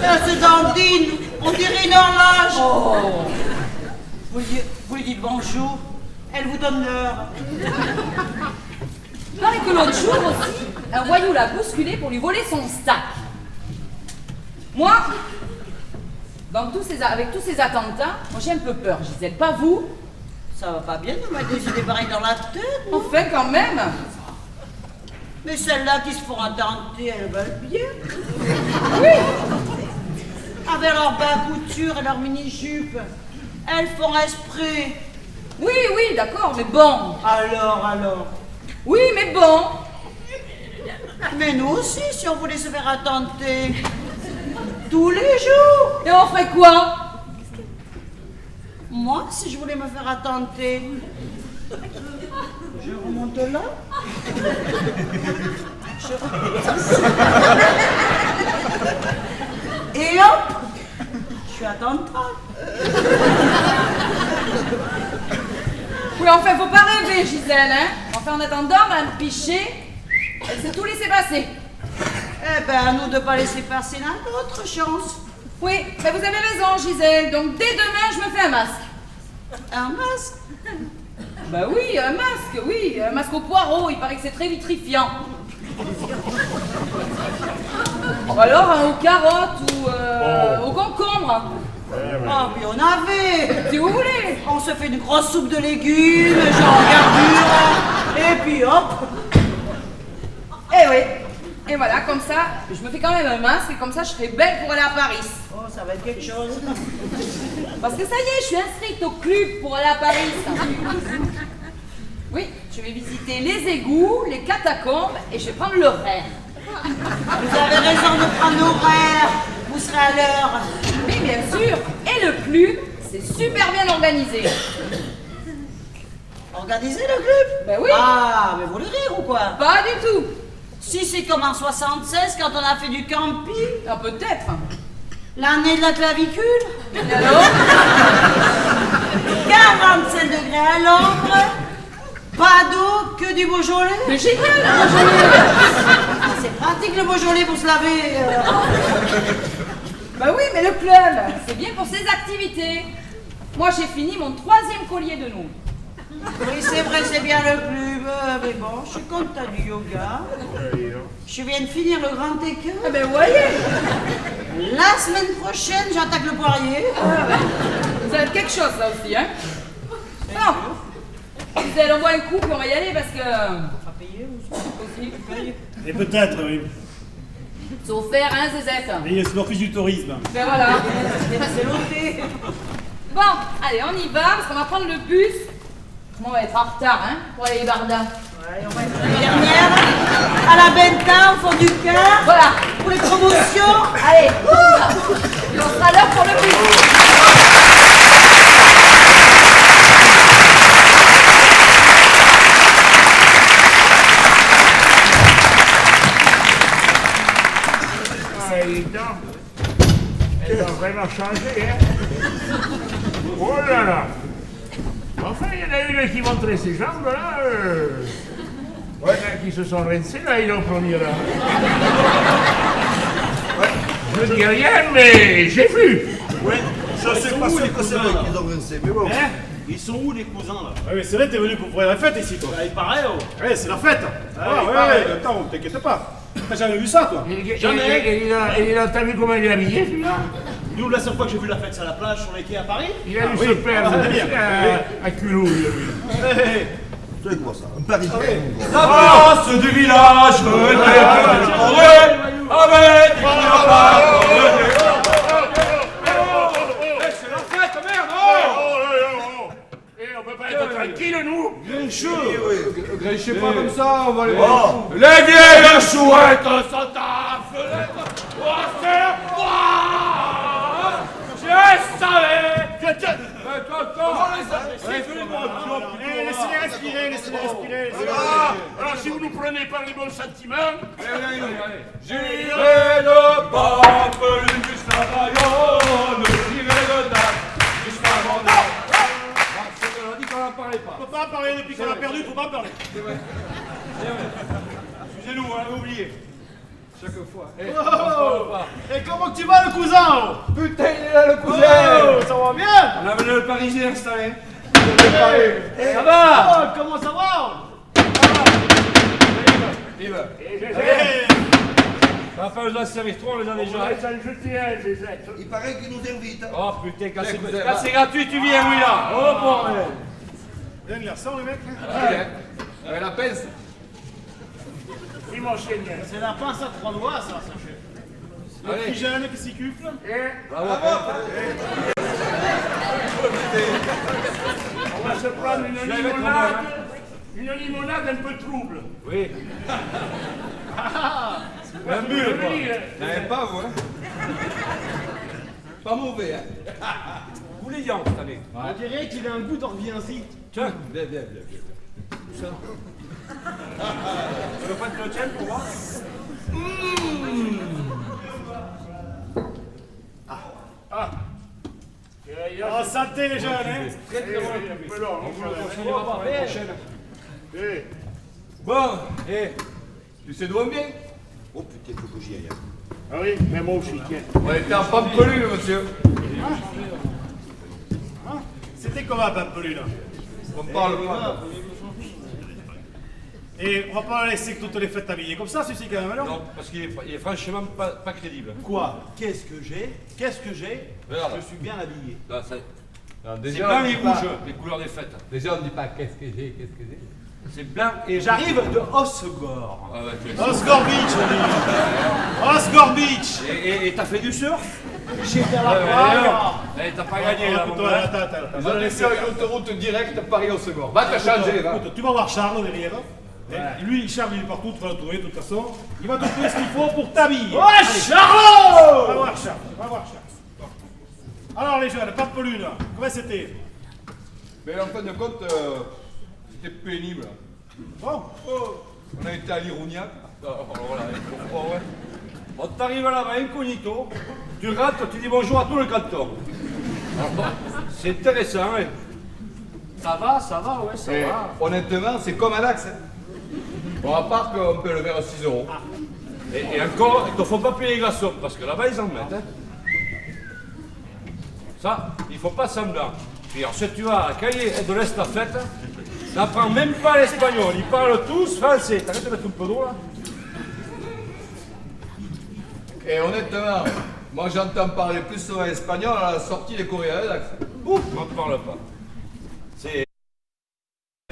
Elle se dandine, on dirait une horloge. Oh. Vous lui dites bonjour, elle vous donne l'heure. Il paraît que l'autre jour aussi, un voyou l'a bousculé pour lui voler son sac. Moi, avec tous ces attentats, moi j'ai un peu peur, Gisèle, pas vous? Ça va pas bien de mettre des idées pareilles dans la tête. Enfin, quand même. Mais celles-là qui se font attenter, elles veulent bien. Oui. Avec leurs bas couture et leurs mini-jupes, elles font esprit. Oui, oui, d'accord, mais bon. Alors. Oui, mais bon. Mais nous aussi, si on voulait se faire attenter. Tous les jours. Et on ferait quoi? Moi, si je voulais me faire attenter, je remonte là. Et hop, je suis attentable. Oui, enfin, faut pas rêver, Gisèle, hein. Enfin, en attendant, Mme Pichet, elle s'est tout laissé passer. Eh ben, à nous de pas laisser passer notre chance. Oui, mais vous avez raison, Gisèle. Donc, dès demain, je me fais un masque. Un masque? Bah oui, un masque, oui. Un masque au poireau, il paraît que c'est très vitrifiant. Ou alors un aux carottes ou au concombre. Ah, puis on avait. Si vous voulez. On se fait une grosse soupe de légumes, genre gardure, et puis hop. Eh oui. Et voilà, comme ça, je me fais quand même un masque et comme ça, je serai belle pour aller à Paris. Oh, ça va être quelque chose. Parce que ça y est, je suis inscrite au club pour aller à Paris. Oui, je vais visiter les égouts, les catacombes et je vais prendre l'horaire. Vous avez raison de prendre l'horaire. Vous serez à l'heure. Oui, bien sûr. Et le club, c'est super bien organisé. Organisez le club? Ben oui. Ah, mais vous voulez rire ou quoi? Pas du tout. Si c'est comme en 76 quand on a fait du camping. Ah, peut-être. L'année de la clavicule. Et alors? 47 degrés à l'ombre. Pas d'eau, que du Beaujolais. Mais génial, le Beaujolais. C'est pratique le Beaujolais pour se laver. Bah oui, mais le club, c'est bien pour ses activités. Moi, j'ai fini mon 3e collier de nouilles. Oui, c'est vrai, c'est bien le club. Mais bon, je suis contente du yoga. Je viens de finir le grand écart. Ah ben, vous voyez. La semaine prochaine, j'attaque le poirier. Ça va être quelque chose, ça aussi, hein. Non. Gisèle, on voit un coup, puis on va y aller parce que... Pas payer aussi. Et peut-être, oui. C'est offert, hein, Zézette. Et c'est l'office du tourisme. Ben voilà. C'est l'ôté. Bon, allez, on y va, parce qu'on va prendre le bus. On va être en retard, hein, pour aller à Barda. Ouais, on va être la dernière. À la Benta, au fond du cœur. Voilà. Pour les promotions. Allez, on y va. Et on sera à l'heure pour le bus. Elle a vraiment changé, hein. Oh là là. Enfin, il y en a une qui montrait ses jambes, là. Ouais, qui se sont rincés, là, il est au premier rang. Ouais, je dis rien, mais j'ai vu. Ouais, je suis pas sûr que c'est vrai qu'ils ont rincé, mais bon. Hein? Ils sont où les cousins là? Ouais, mais c'est vrai, t'es venu pour faire la fête ici, toi. Il paraît, oh. Ouais, c'est la fête. Ah, ouais, attends, t'inquiète pas. T'as jamais vu ça, toi? Jamais. Et t'as vu comment il est habillé, celui-là? Nous, la seule fois que j'ai vu la fête, c'est à la plage sur les quais à Paris. Il a dû se perdre à culot, lui. C'est quoi ça? Un Parisien? La place du village n'est pas décorée avec une part. C'est la fête, merde! Et on peut pas être tranquille, nous? Gréchez pas comme ça, on va les voir. Les vieilles chouettes sont à la fenêtre. Oh, c'est moi! Je savais! Laissez-les respirer, laissez-les respirer. Alors, si vous nous prenez par les bons sentiments... J'irai de Pampelune jusqu'à Bayonne, j'irai de Dax jusqu'à Vendôme. On a dit qu'on n'en parlait pas. Faut pas en parler depuis qu'on a perdu, faut pas en parler. Excusez-nous, on avait oublié. Chaque fois. Et comment tu vas, le cousin? Putain, il est là le cousin. Oh, ça va bien? On a venu le Parisien installé. Ça va? Comment ça va? Vive. Hey. Ça va faire de la service, on les a déjà. Il paraît qu'il nous invite. Oh putain, quand c'est gratuit, tu viens, oui là. Oh bordel. Bien le garçon, les mecs. Avec la pince. Ils m'enchaînent. C'est la pince à 3 doigts, ça, sachez. Le petit jeune qui s'y cuffle. On va se prendre une limonade un peu trouble. Oui. Un mur, quoi. N'avez pas, vous, hein? Pas mauvais, hein. Vous les gens, cette année. On dirait qu'il a un goût d'orviens-y. Tiens. Viens. Tu veux pas te le tienne pour voir? Oh, santé, les jeunes, hein. Bon, tu sais d'où on vient? Oh putain, faut que j'y aille. Ah oui, mais moi aussi, tiens. On était en Pampelune, monsieur. C'était comment, Pampelune? On parle pas. Et on va pas laisser toutes les fêtes habillées comme ça, celui-ci, quand même, alors? Non, parce qu'il est franchement pas crédible. Quoi? Qu'est-ce que j'ai? Regarde. Je suis bien habillé. Là, ça- Non, C'est déjà, blanc on et dit pas- rouge, les couleurs des fêtes. Déjà, on dit pas qu'est-ce que j'ai. C'est blanc et J'arrive de Osgore. Ah ouais, tu es- Osgore Beach, on dit. Osgore Beach. Et t'as fait du surf? J'étais à la Ouais, plage. Eh, t'as pas gagné là, mon gars. Attends. Ils ont laissé une autoroute directe Paris-Second. Va te changer, va. Écoute, tu vas voir Charles derrière. Et lui, Charles, il est partout, tu vas le trouver de toute façon. Il va te trouver ce qu'il faut pour t'habiller. Oh, Allez, Charlot! va voir Charles, va voir Charles. Alors les jeunes, Pampelune, comment c'était? Mais en fin de compte, c'était pénible. Bon, On a été à l'Ironiac. On t'arrive là-bas incognito, tu rentres, tu dis bonjour à tout le canton. C'est intéressant, hein? Ça va, ouais, ça Et va. honnêtement, c'est comme un axe. Bon, à part qu'on peut le faire à 6 €. Et encore, il te faut pas payer les glaçons, parce que là-bas, ils en mettent. Hein. Ça, il faut pas semblant. Puis alors, si tu vas à Cahiers de l'Estafette, n'apprends même pas l'espagnol. Ils parlent tous français. T'arrêtes de mettre un peu d'eau, là? Et honnêtement, moi j'entends parler plus souvent espagnol à la sortie des Coréens d'Axe. Ouf, on ne parle pas. C'est...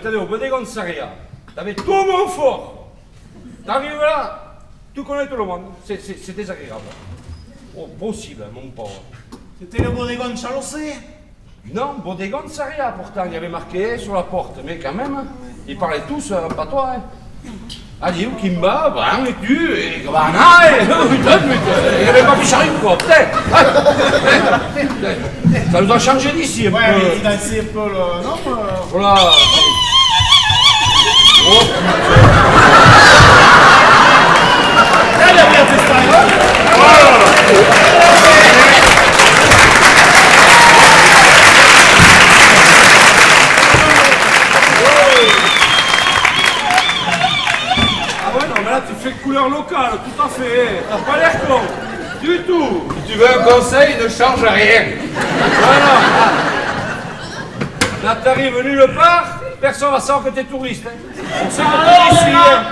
T'allais au Bodegonsaria, t'avais tout mon fort. T'arrives là, tu connais tout le monde. C'est désagréable. Oh, possible, mon pauvre. c'était le bodegón Chalossé. Non, Bodegonsaria, pourtant, il y avait marqué sur la porte. Mais quand même, ils parlaient tous en patois. Hein. Adieu, Kimba, Bran et tu, et Gavana, et putain, il n'y avait pas Picharin, quoi, putain. Ça nous a changé d'ici un peu. Ouais, mais il dansait un peu le... Non, Voilà. elle a bien testé. Ah ouais, non, mais là, tu fais couleur locale, tout à fait. T'as pas l'air con. Du tout. Si tu veux un conseil, ne change rien. Voilà. Là, t'arrives nulle part, personne va savoir que t'es touriste. Hein. On sait que t'es ici. Hein.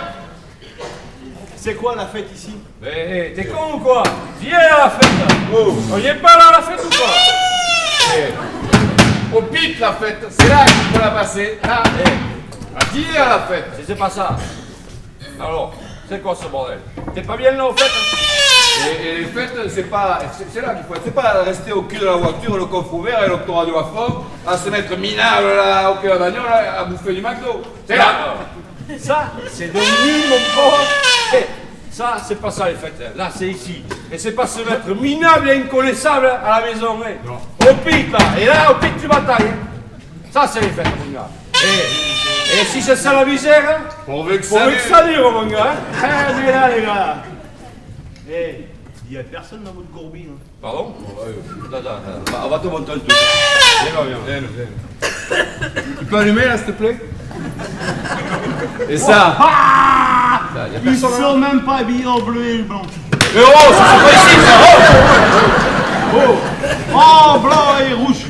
C'est quoi la fête ici? Mais t'es con ou quoi? Viens à la fête. Oh. On y est pas là à la fête ou quoi? Au pic la fête, c'est là qu'il faut la passer. Là, à dîner à la fête. Si c'est pas ça. Alors, c'est quoi ce bordel? T'es pas bien là au fait? Et les fêtes, c'est là qu'il faut être. C'est pas rester au cul de la voiture, le coffre ouvert et l'octoradio à fond, à se mettre minable là, au cœur d'agneau, à bouffer du McDo. C'est là. Ça, c'est de nul, mon pauvre. Ça, c'est pas ça les fêtes. Là, c'est ici. Et c'est pas se mettre minable et inconnaissable à la maison. Hein. Au pic, là. Et là, au pic, tu batailles. Ça, c'est les fêtes, mon gars. Et si c'est ça la misère, Pourvu que ça dure, mon gars. Mais là, les gars. Il y a personne dans votre gourbi. Hein. Pardon? On va te monter un truc. Viens. Tu peux allumer là, s'il te plaît? Et ça? Ils sont même pas habillés en bleu et blanc. Mais oh, ça c'est pas ici, ça! Oh, blanc et rouge.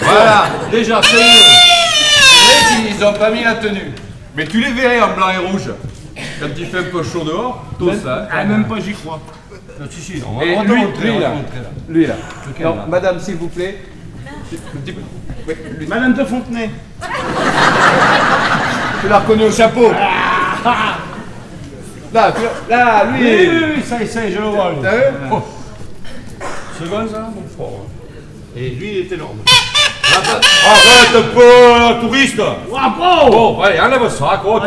Voilà, Déjà, c'est mieux. ils ont pas mis la tenue. Mais tu les verrais en blanc et rouge. Quand il fait un peu chaud dehors, tout ça. Ah, même pas j'y crois. Si, Et lui là. Non, madame, s'il vous plaît. Madame de Fontenay. Tu l'as reconnu au chapeau. Là, lui. Oui, ça y est, je le vois. Lui. T'as vu? Second, ça, mon frère. Et lui, il est énorme. Arrête un peu, touriste. Bravo. Bon, allez, enlève ça, quoi.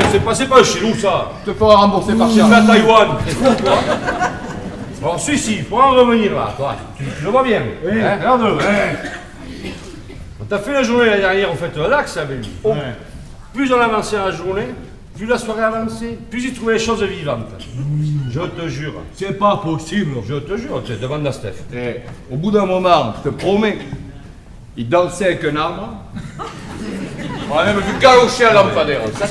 C'est pas chez nous, ça. Tu te feras rembourser par Tu cher. vas à Taïwan. T'es fou, toi. Bon, celui-ci, faut en revenir là, toi. Tu le vois bien. Oui. Hein, regarde-le. On t'a fait la journée la dernière, on fait l'axe avec lui. Ouais. Plus on avançait la journée, plus la soirée avançait, plus il trouvait les choses vivantes. Je te jure. C'est pas possible. Je te jure, tu demandes à Steph. Et au bout d'un moment, je te promets, il dansait avec un arbre. On a même vu galocher à lampadaire. Ça,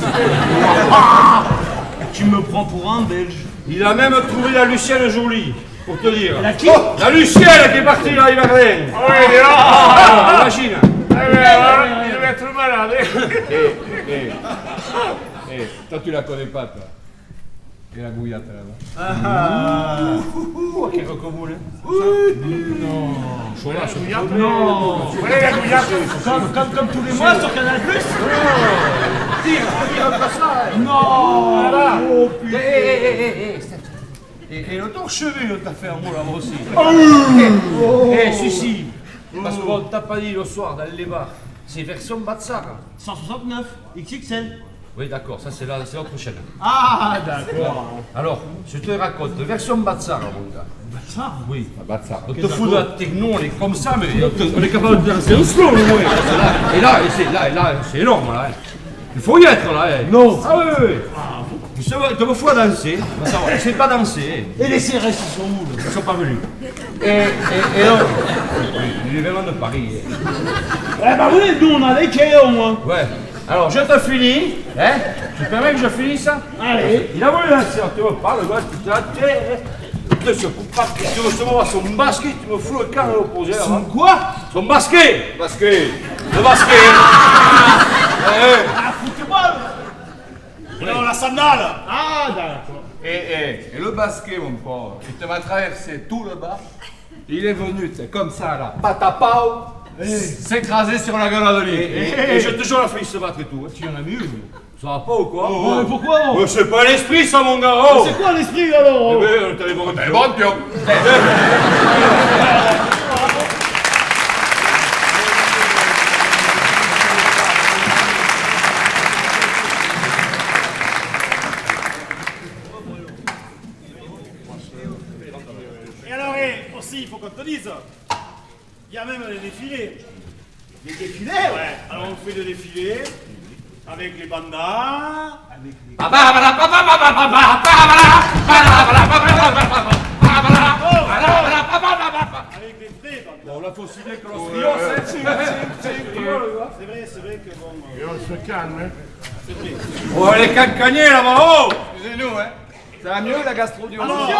Tu me prends pour un Belge. Il a même trouvé la Lucienne jolie, pour te dire. La qui? La Lucienne qui est partie là, il va rien. Ah, imagine. Il va être malade. toi tu la connais pas, toi. Et la bouillante là-bas. Quel recommune. Non. Comme tous les mois sur Canal+. Non. Oh putain. Et le torchevue, t'as fait un mot là aussi. Sucy. Parce qu'on t'a pas dit le soir dans les bars. C'est version Batsar. 169, XXL. Oui, d'accord, ça c'est l'autre chaîne. Ah, d'accord. Alors, je te raconte, version Batsar, mon gars. Batsar? Oui. Batsar. On te fout de la techno, on est comme ça, mais on est capable de danser un slow, au moins. Et là, c'est énorme, là. Il faut y être, là. Non. Ah oui. Tu me fous à danser. Je sais pas danser. Et les CRS, ils sont où là? Ils sont pas venus. Et non. Il est vraiment de Paris. Eh bah oui, nous on a les quais au moins. Ouais. Alors, je te finis. Hein? Tu permets que je finisse ça? Allez. Il a voulu danser. Tu me parles, le gars, tu te coupe pas. Tu veux recevoir son basket, tu me fous le camp à l'opposé. Son quoi? Son basket. Basket. Le basket. Ah, foutez-moi. Non, la sandale. Ah, d'accord. Et le basket, mon pauvre, il te va traverser tout le bas. Il est venu, c'est comme ça, là, patapao, s'écraser sur la gueule de lit. Et je te jure, la fille se battre et tout. Tu en as vu une? Ça va pas ou quoi? Ouais, pourquoi? C'est pas l'esprit, ça, mon gars. Oh. C'est quoi l'esprit alors? T'as les bons pions. Et alors, aussi, il faut qu'on te dise, il y a même des défilés. Des défilés? Ouais. Alors on fait des défilés avec les bandas, avec les... Avec les vrais bandas. Bon, là, faut aussi bien que l'on C'est vrai que bon... Et on se calme, hein. C'est vrai. Oh, les cancaniers là-bas, oh! Excusez-nous, hein. Ça va mieux la gastro du Alors,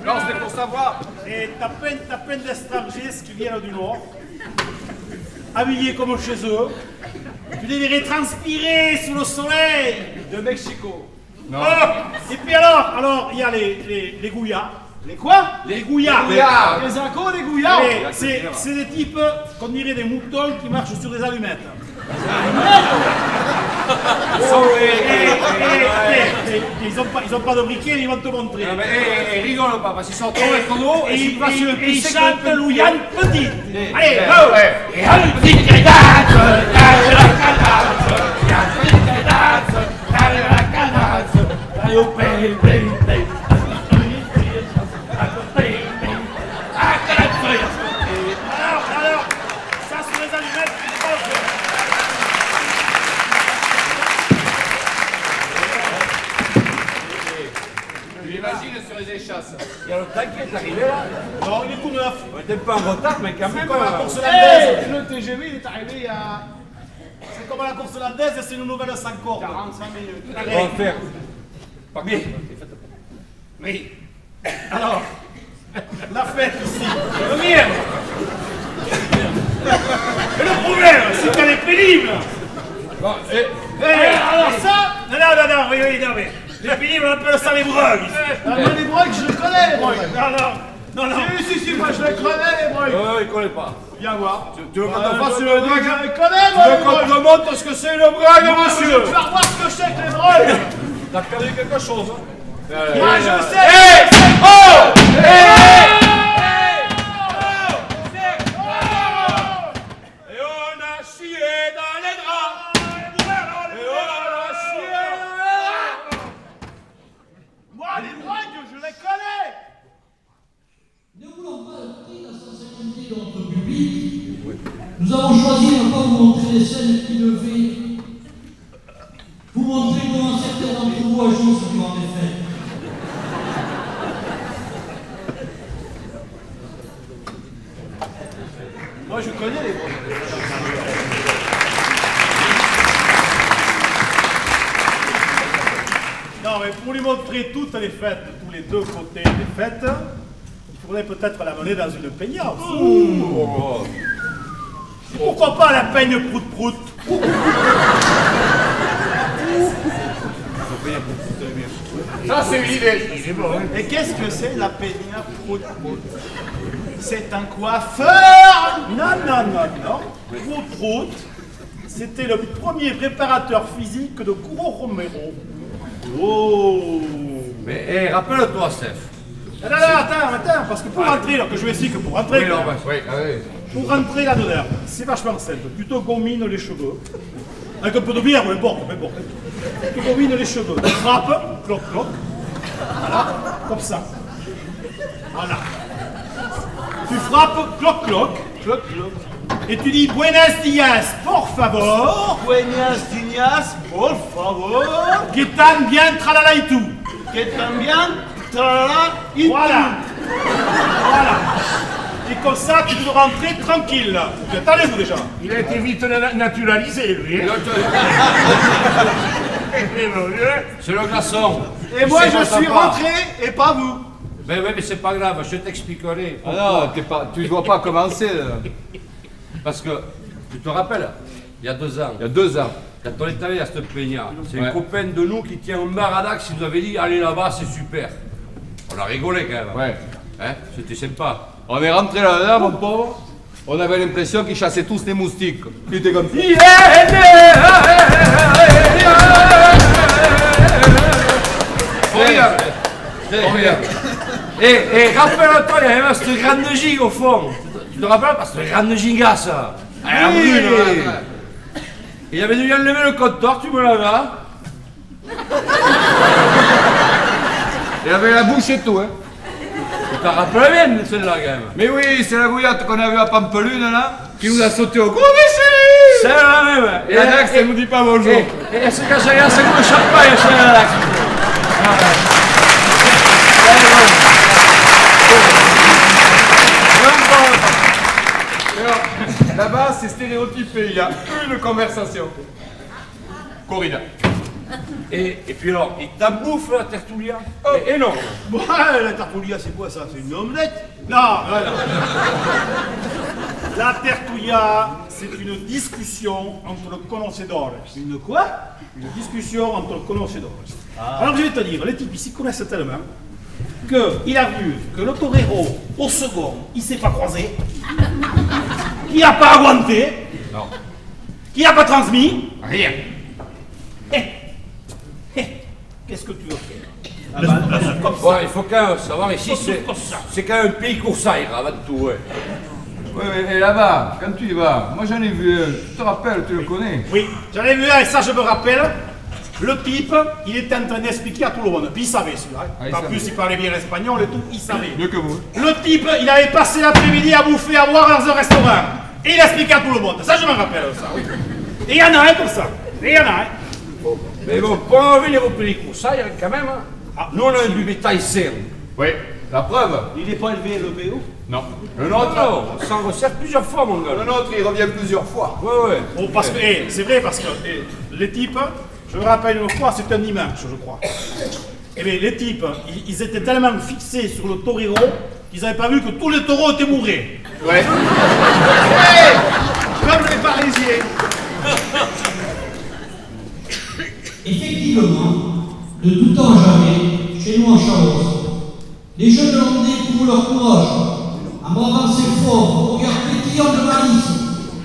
Non, c'était pour savoir. Et t'as plein d'étrangers qui viennent du Nord, habillés comme chez eux. Tu les verrais transpirer sous le soleil. De Mexico. Non. Et puis alors, il y a les Gouyas. Les quoi? Les Gouyas. Les Acos, les Gouyas. C'est des types qu'on dirait des moutons qui marchent sur des allumettes. Ils ont pas de briquet, ils vont te montrer. Rigole pas, parce qu'ils sont trop écolos et ils passent le Ils chantent Louiane Petit. Allez, Et un petit cadavre, la alors, ça sur les allumettes, J'imagine sur les échasses. Il y a le tank qui est arrivé là. non, il est tout neuf. On était pas en retard, mais quand même. Comme la course hollandaise, le TGV il est arrivé il y a... C'est comme la course hollandaise, c'est une nouvelle sans corde. 45 minutes. On va faire. Mais, alors, la fête ici, le mien. Mais le problème, c'est qu'elle est pénible. Bon, Alors ça, non, oui, mais les pénibles, on appelle ça les brogues. Les brogues, je les connais, les brogues. Non. Si, moi je les connais, les brogues. il connaît pas. Viens voir. Tu veux qu'on te fasse le Je les connais, Tu moi, veux les qu'on brogues. te montre ce que c'est le brague, monsieur? Tu vas voir ce que c'est que les brogues. T'as perdu quelque chose, hein? Moi, je sais. Et on a chié dans les draps. Et on a chié dans les draps. Moi, les brogues, je les connais. Ne voulant pas heurter la sensibilité de notre public, nous avons choisi de ne pas vous montrer des scènes qui devaient vous montrer comment certains d'entre vous agissent durant les fêtes. Moi, je connais les brogues. Non, mais pour lui montrer toutes les fêtes, tous les deux côtés des fêtes, il faudrait peut-être la mener dans une peignasse. Pourquoi pas la peigne prout-prout? Ça, c'est une idée. Et qu'est-ce que c'est la peigne prout-prout? C'est un coiffeur? Non. Prout-prout, c'était le premier préparateur physique de Curo Romero. Oh! Mais rappelle-toi, Steph. Non, attends, parce que pour rentrer, alors que je vais essayer que pour rentrer, pour rentrer là-dedans, c'est vachement simple. Tu te gomines les cheveux, avec un peu de bière, mais bon. Tu te gomines les cheveux, tu frappes, cloc, voilà, comme ça. Voilà. Tu frappes, cloc, et tu dis Buenos dias, por favor. Buenos dias, por favor. Que tan bien tralala y tout. Que también tralala y Voilà. Et comme ça, tu peux rentrer tranquille. Vous êtes allés, vous déjà? Il a été vite naturalisé, lui. Hein. C'est le glaçon. Et moi, C'est je pas suis sympa. rentré et pas vous. Mais c'est pas grave, je t'expliquerai. Ah non, tu ne vois pas commencer. Parce que, tu te rappelles, il y a 2 ans, Il y a 2 ans. quand on est allé à cette peña, c'est Ouais. un copain de nous qui tient un bar à Dax, il nous avait dit allez là-bas, c'est super. On a rigolé quand même. Ouais. Hein, c'était sympa. On est rentré là-dedans, mon pauvre. On avait l'impression qu'ils chassaient tous des moustiques. Ils étaient comme ça. Formidable. Et rappelle-toi, il y avait cette grande gigue au fond. Tu te rappelles pas, cette grande gigasse. Elle brûle, là. Il y avait dû enlever le compteur, tu me l'avais. Il avait la bouche et tout, hein. Tu t'en rappelles bien de celle-là, quand même. Mais oui, c'est la bouillotte qu'on a vue à Pampelune, là, qui nous a sauté au gros déchet. C'est la même. Et la Dax, elle nous dit pas bonjour. Et c'est quand j'ai c'est comme le champagne, c'est la Dax. Là-bas, c'est stéréotypé. Il y a une conversation. Corrida. Et puis alors, il t'abouffe la tertulia. Et non. Ouais, la tertulia, c'est quoi ça? C'est une omelette? Non, voilà. La tertulia, c'est une discussion entre le conocedores. Une quoi? Une discussion entre le conocedores. Alors je vais te dire, les types ici connaissent tellement qu'il a vu que le torero, au second, il s'est pas croisé, qu'il n'a pas aguanté, Non. qu'il n'a pas transmis. Rien. Qu'est-ce que tu veux faire? Bon, il faut quand même savoir, ici, c'est quand même un pays coursaire avant tout. Ouais. Ouais, et là-bas, quand tu y vas, moi j'en ai vu un, tu te rappelles, tu le connais? Oui, j'en ai vu un et ça je me rappelle. Le type, il était en train d'expliquer à tout le monde. Puis il savait celui-là. il En savait. plus, il parlait bien l'espagnol et tout, il savait. Mieux que vous. Le type, il avait passé l'après-midi à bouffer, à boire dans un restaurant. Et il expliquait à tout le monde. Ça, je me rappelle, ça, oui. Et il y en a un comme ça. Et il y en a un. Mais bon, pour en venir au pays coursaire, quand même, hein, nous on a du bétail serre. Oui, la preuve. Il n'est pas élevé, le PO? Non. Le Non, nôtre, non, on s'en resserre plusieurs fois, mon gars. le nôtre, il revient plusieurs fois. Ouais, ouais. Oh, parce que, c'est vrai, parce que les types, je me rappelle une fois, c'était un dimanche, je crois. Eh bien, les types, ils étaient tellement fixés sur le torero qu'ils n'avaient pas vu que tous les taureaux étaient bourrés. Ouais. Comme les Parisiens. Effectivement, de tout temps jamais, chez nous en Charente, les jeunes Hollandais prouvent leur courage, en bravant ces forts, au regard pétillant de malice,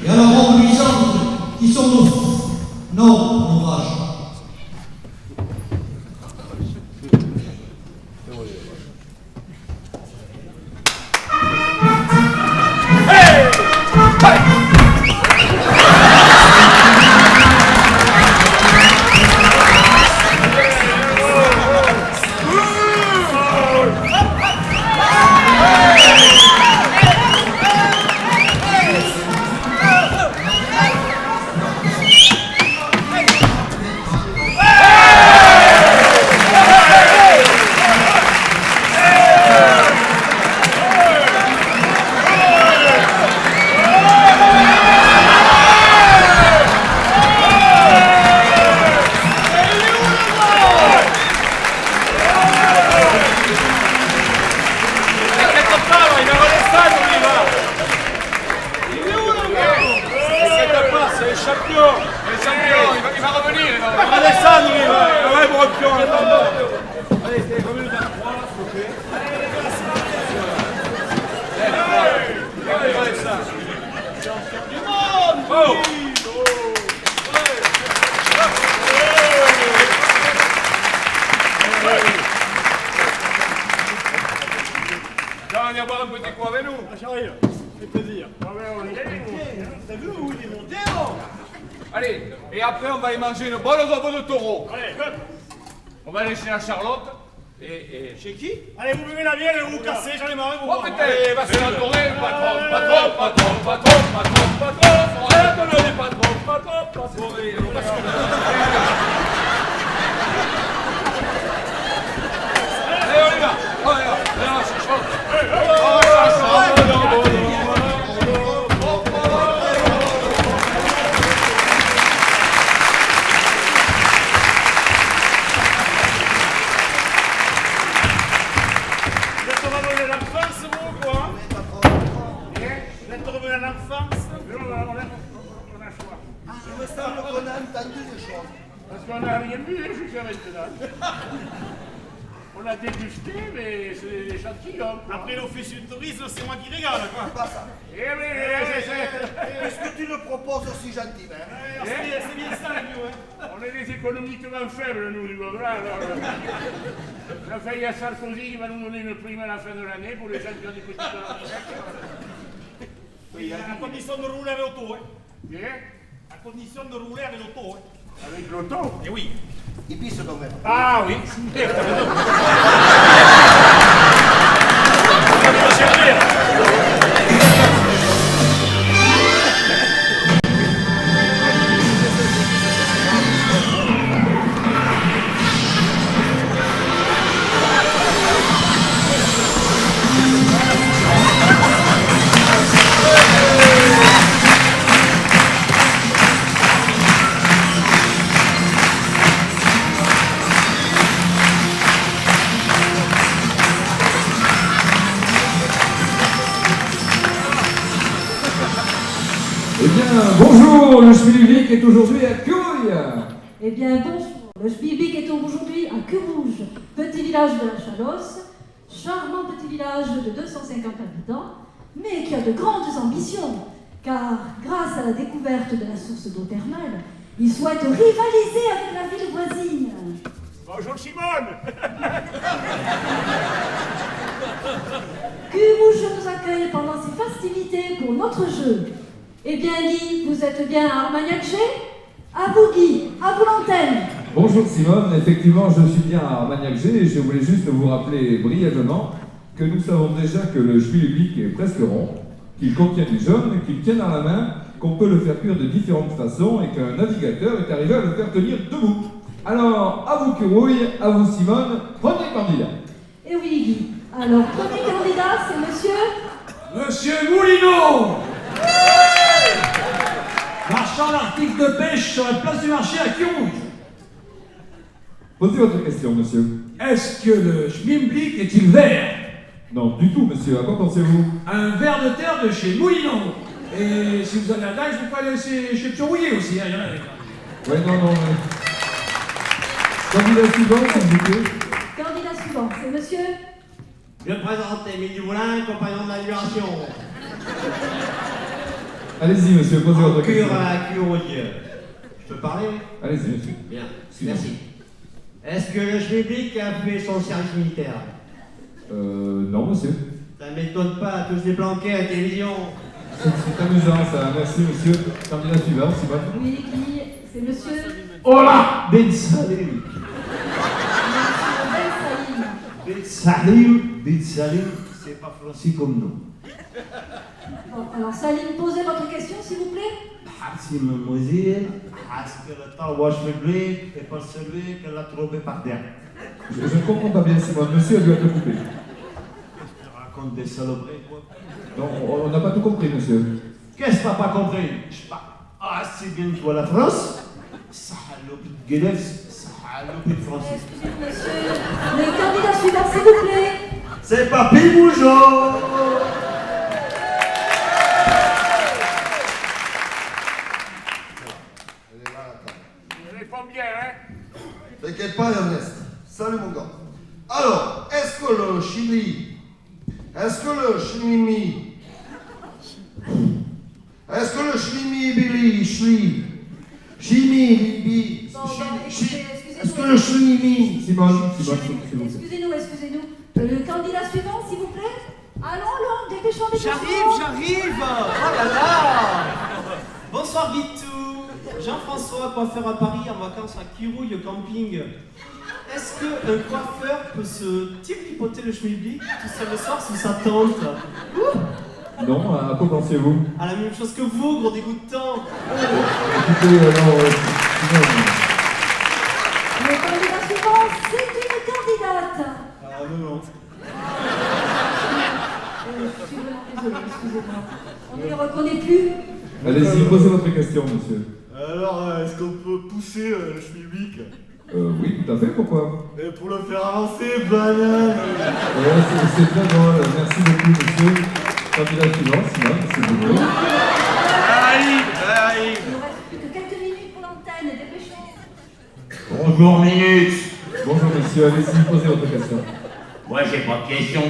et à la robe luisante qui sont nos ouvrages. Viens venir boire un petit coup avec nous. J'arrive, ça fait plaisir. T'as vu où il est monté, Allez, et après on va y manger une bonne robe de taureau. Allez, On va aller chez la Charlotte. et chez qui? Allez, vous buvez la bière et vous vous cassez, j'en ai marre, vous Oh putain, va se la tourner, patron, patron, patron, patron, patron, patron, arrête de le patron, patron, patron. Allez, on y va, on y va, allez, c'est chaud. Parce qu'on n'a rien vu jusqu'à maintenant. On a dégusté, mais c'est des échantillons. Après l'office du tourisme, c'est moi qui régale, quoi. Pas ça. Eh oui, Qu'est-ce que tu le proposes aussi gentiment? C'est bien ça, les vieux, hein. on est des économiquement faibles, nous, du voilà, alors. On a failli à Sarkozy qui va nous donner une prime à la fin de l'année pour les champions des petites Oui, à condition de rouler avec l'auto, hein. Bien, À condition de rouler avec l'auto, hein. avec l'auto. Eh oui. Il pisse quand même. Ah oui. Eh bien, bonjour, le Schmilblick est aujourd'hui à Curouille. Eh bien, bonjour, le Schmilblick est aujourd'hui à Querouge, petit village de la Chalosse, charmant petit village de 250 habitants, mais qui a de grandes ambitions, car grâce à la découverte de la source d'eau thermale, il souhaite rivaliser avec la ville voisine. Bonjour Simone. Querouge nous accueille pendant ces festivités pour notre jeu. Eh bien, Guy, vous êtes bien à Armagnac-G? À vous, Guy, à vous l'antenne. Bonjour Simone, effectivement je suis bien à Armagnac-G et je voulais juste vous rappeler brièvement que nous savons déjà que le Schmilblick est presque rond, qu'il contient du jaune, qu'il tient dans la main, qu'on peut le faire cuire de différentes façons et qu'un navigateur est arrivé à le faire tenir debout. Alors, à vous Curouille, à vous Simone, premier candidat. Eh oui, Guy. Alors, premier candidat, c'est monsieur... Monsieur Moulineau, marchand d'articles de pêche sur la place du marché à Curouge. Posez votre question, monsieur. Est-ce que le Schmilblick est-il vert? Non, du tout, monsieur. À quoi pensez-vous? Un ver de terre de chez Moulineau. Et si vous avez la dalle, je peux aller chez Pirouillet aussi. Hein, il y en a des... Ouais, non. Candidat suivant, s'il vous plaît. Candidat suivant, c'est monsieur... Je présente Émile Dumoulin, compagnon de la Libération. Allez-y, monsieur, posez votre question. À Curouille. Je peux parler? Allez-y, monsieur. Bien, merci. Est-ce que le Schmilblick a fait son service militaire? Non, monsieur. Ça ne m'étonne pas, tous des planqués à la télévision. C'est amusant, ça. Merci, monsieur. Candidat suivant, Simone. Oui, Guy, c'est monsieur... Hola, Ben Salim. Ben Salim, c'est pas français comme nom. Bon, alors Salim, posez votre question, s'il vous plaît. Merci, mademoiselle. Est-ce que le temps au Schmilblick est pas celui qu'elle a trouvé par terre? Je ne comprends pas bien, Simone. Monsieur, elle doit être coupé. Tu racontes des saloperies, quoi. Non, on n'a pas tout compris, monsieur. Qu'est-ce que t'as pas compris? Je parle assez bien toi la France. Salope de Guélève, salope de français. Excusez-moi, monsieur. Le candidat suivant, s'il vous plaît. C'est Papy Bougeot. Je réponds bien, hein? T'inquiète pas, Ernest. Salut, mon gars. Alors, est-ce que le Chili, est-ce que le Chimimi, est-ce que le Chimimi Billy, Chimi, Bibi, est-ce que le Chimimi, Simone, s'il vous plaît. Excusez-nous. Le candidat suivant, s'il vous plaît. Allons, dépêchons. J'arrive. Oh là là. Bonsoir Guitou. Jean-François, coiffeur à Paris, en vacances à Curouille au camping. Est-ce qu'un coiffeur peut se tripoter le Schmilblick tout seul le soir sous sa tente? Non, à quoi pensez-vous? À la même chose que vous, gros dégoûtant. Écoutez, alors, Simone. Le candidat suivant, c'est une candidate. Ah non. Je suis vraiment désolée, excusez-moi. On ne les reconnaît plus. Allez-y, posez votre question, monsieur. Alors, est-ce qu'on peut pousser le Schmilblick? Oui, tout à fait, pourquoi? Et pour le faire avancer, banane. Ouais, c'est très drôle. Merci beaucoup, monsieur. Candidat suivant, Simone, s'il vous plaît. Il nous reste plus que quelques minutes pour l'antenne, dépêchons. Bonjour, Minute. Bonjour, monsieur. Allez-y, posez votre question. Moi, j'ai pas de question.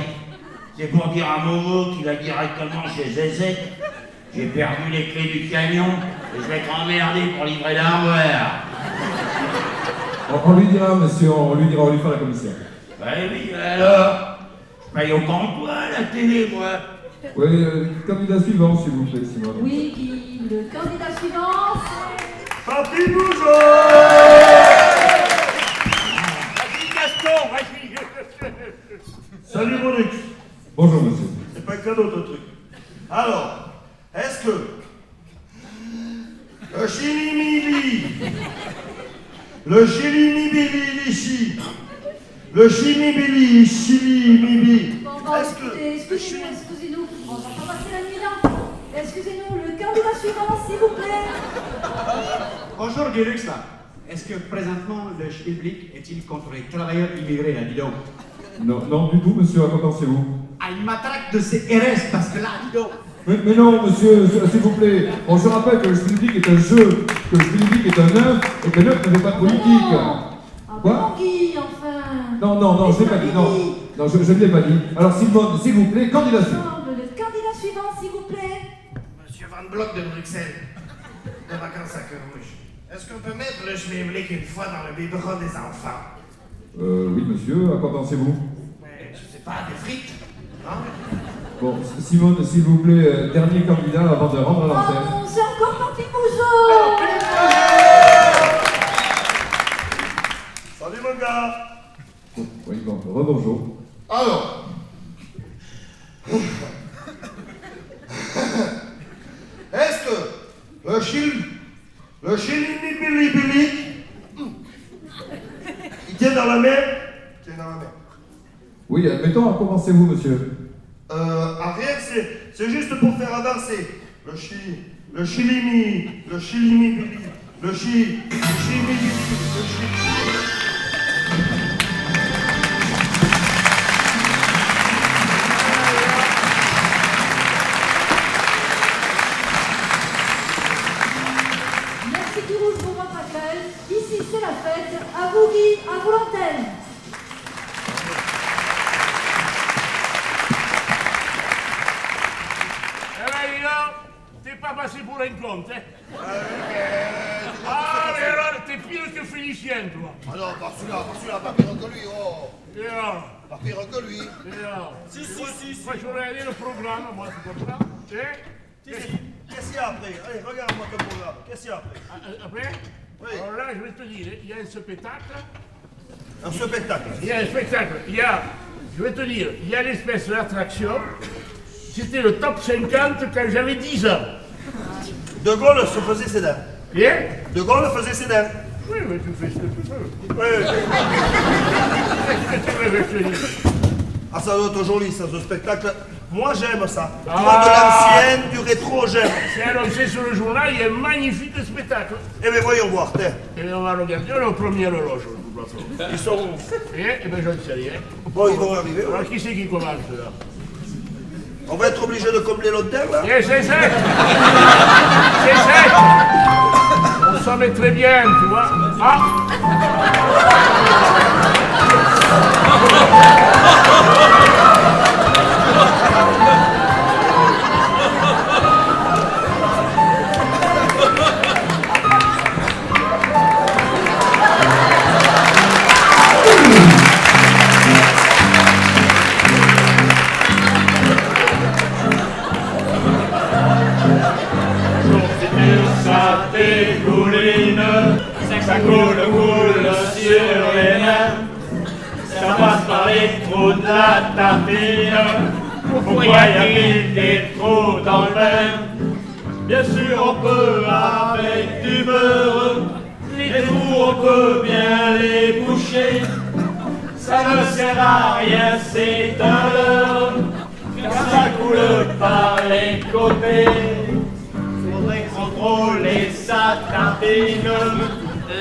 C'est pour dire à Momo qui va directement chez Zézé. J'ai perdu les clés du camion et je vais être emmerdé pour livrer l'armoire. On lui dira, monsieur, on lui fera la commission. Ouais, oui, alors, je paye au comptoir la télé, moi. Oui, candidat suivant, s'il vous plaît, Simone. Oui, Guy, le candidat suivant, c'est... Papy Bougeot. Vas-y, Gaston, vas-y. Salut, Monix. Bonjour, monsieur. C'est pas un cadeau, ton truc. Alors, est-ce que le Chimimili, le Chilimibili ici, le Chimibili, Chili-Mibi, Bon, excusez-nous, on va pas passer la nuit là. Excusez-nous, le candidat suivant, s'il vous plaît. Bonjour Gélux là. Est-ce que présentement le Schmilblick est-il contre les travailleurs immigrés à Didon? Non, du tout, monsieur. À quoi pensez-vous? À à une matraque de ces RS, parce que là, dis donc. Mais non, monsieur, s'il vous plaît. Bon, je rappelle que le Schmilblick est un jeu, que le Schmilblick est un œuf, et que l'œuf ne fait pas de politique. Quoi? Bon, Guy, enfin. Non, je l'ai pas dit, non, je ne l'ai pas dit. Alors, Simone, s'il vous plaît, candidature. Le candidat suivant, s'il vous plaît. Monsieur Van Block de Bruxelles, de vacances à Querouge. Est-ce qu'on peut mettre le Schmilblick une fois dans le biberon des enfants? Oui, monsieur, à quoi pensez-vous? Je sais pas, des frites, non? Bon, Simone, s'il vous plaît, dernier candidat avant de rendre à Oh l'antenne. non, c'est encore Martin Bougeot. Salut mon gars. Oui, bon, rebonjour. Alors. Est-ce que le chili-bili-bili, il tient dans la main? Tient dans la main. Oui, admettons, à quoi pensez-vous, monsieur? À rien, c'est juste pour faire avancer le chili-mi-bili, le chili-mi-bili. Merci Toulouse pour votre accueil. Ici, c'est la fête. À vous, Guy, à vous l'antenne. Eh ben, dis donc, t'es pas passé pour un compte, hein? Ah, mais alors, t'es pire que Félicien, toi. Ah non, pas celui-là, pas pire que lui, oh. Et alors? Pas pire que lui. Et alors? Si. Moi, j'aurais allé le programme, moi, c'est comme ça. Qu'est-ce qu'il y a après? Allez, regarde-moi ton programme. Qu'est-ce qu'il y a après? Après? Oui. Alors là, je vais te dire, il y a un spectacle. Un spectacle. Il y a un spectacle. Il y a, je vais te dire, il y a l'espèce d'attraction. C'était le top 50 quand j'avais 10 ans. De Gaulle se faisait ses dents. Bien? De Gaulle faisait ses dents. Oui, mais tu fais ce que tu veux. Oui. Qu'est-ce que tu veux que je te dise? Ah, ça doit être joli, ça, ce spectacle. Moi, j'aime ça. Tu Ah. vois, de l'ancien, du rétro, j'aime. C'est annoncé sur le journal, il y a un magnifique spectacle. Eh bien, voyons voir, tiens. Et bien, on va regarder, on est au premier loge, de toute façon. Ils sont où? Eh bien, je ne sais rien. Bon, ils vont arriver. Alors, qui c'est qui commence, là? On va être obligé de combler l'autre là. Eh, c'est sec! C'est sec! On s'en met très bien, tu vois. Ah! Ça dégouline, ça coule sur les mains, ça passe par les trous de la tartine. Pourquoi y a-t-il des trous dans le vin? Bien sûr on peut avec du beurre, les trous on peut bien les boucher. Ça ne sert à rien, c'est un leurre, car ça coule par les côtés. Contrôler sa tartine,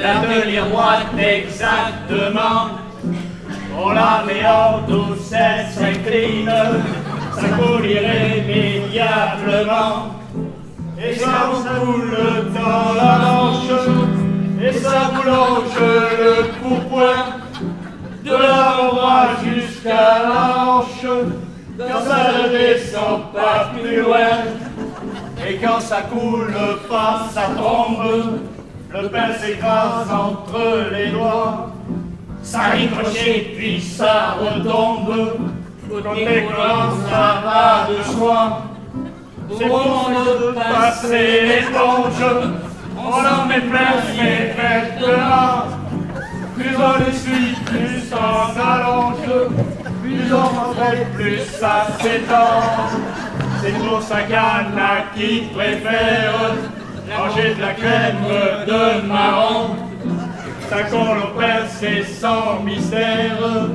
la tenir droite exactement. On la met en douce, elle s'incline, ça coule irrémédiablement. Et ça vous coule dans la manche, et ça vous longe le pourpoint, de l'avant-bras jusqu'à la hanche, quand ça ne descend pas plus loin. Et quand ça coule pas, ça tombe, le pain s'écrase entre les doigts, ça ricochet puis ça retombe, côté collant ça va de soi. C'est bon de passer l'éponge, on en met plein ses vêtements, plus on essuie, plus on s'allonge, plus on fait, plus ça s'étend. C'est pour sa canne à qui préfère manger de la crème de marron. Ça colle au pain, c'est sans mystère,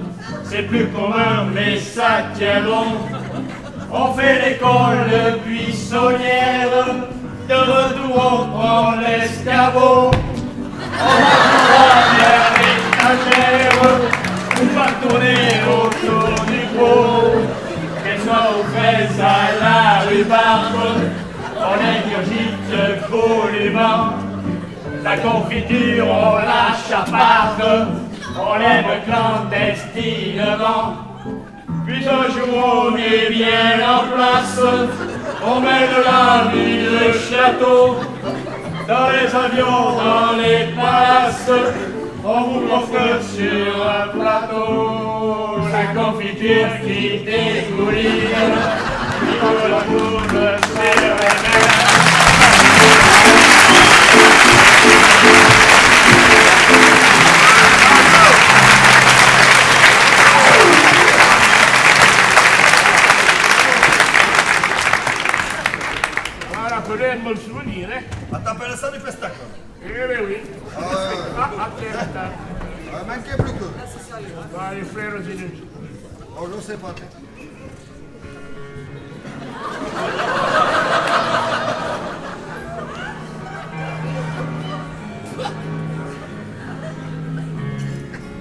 c'est plus commun mais ça tient bon. On fait l'école buissonnière, de retour on prend l'escabeau. On va bien l'étagère, on va tourner autour du pot. Qu'elle farce, on ingurgite poliment. La confiture, on la chaparde, on l'aime clandestinement. Puis un jour on est bien en place, on met de la ville le château. Dans les avions, dans les palaces, on vous porte sur un plateau. La confiture qui dégouline, qui pour la boule sérénère. Voilà, potremmo il souvenir, eh? Ma t'appelles ça du pestacle? Eh oui. Attends. Manquait plus que. Va, les frères inutili. Oh, je sais pas.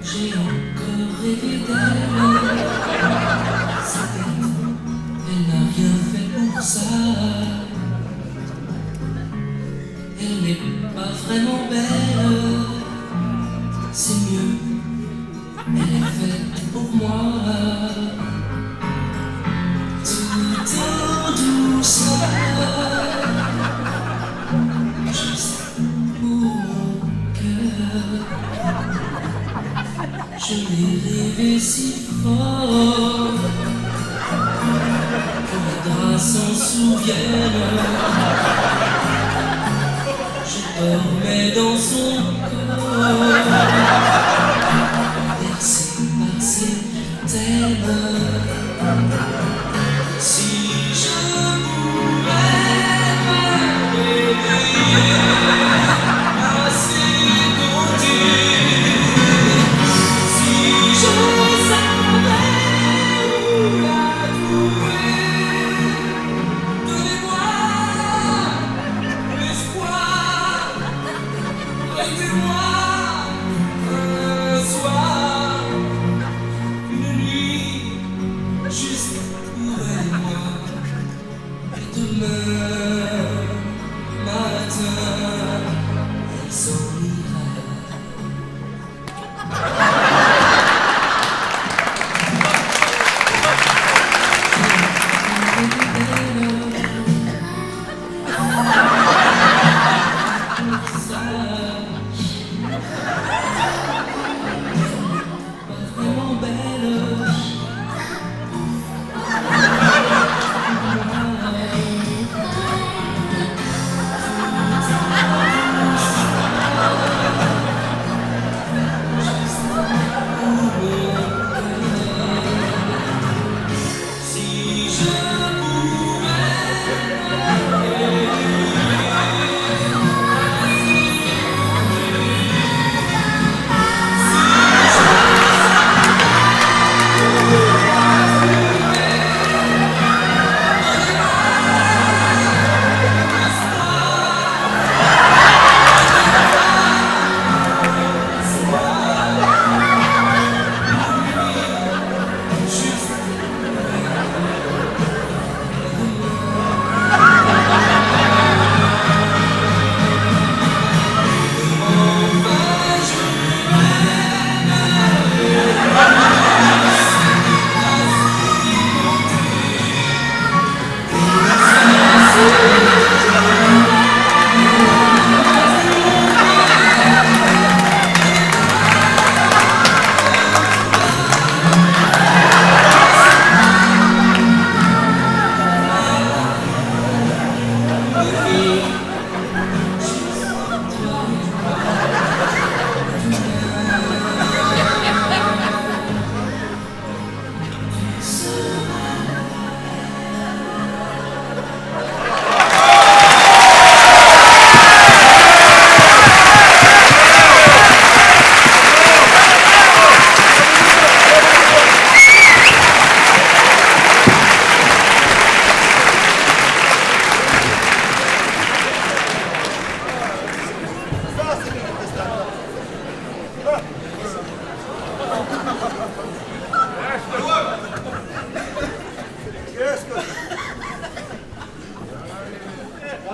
J'ai encore rêvé d'elle. C'est bête, elle n'a rien fait pour ça. Elle n'est pas vraiment belle. C'est mieux, elle est faite pour moi. Tout en douceur, juste pour mon cœur. Je l'ai rêvé si fort que les draps s'en souviennent. Je dormais dans son corps, bercé par ses thèmes. Si je pouvais me réveiller assez compter. Je savais où la trouver. Donnez-moi l'espoir. Aidez-moi un soir, une nuit, juste pour elle et moi. Et demain matin, elle s'en ira.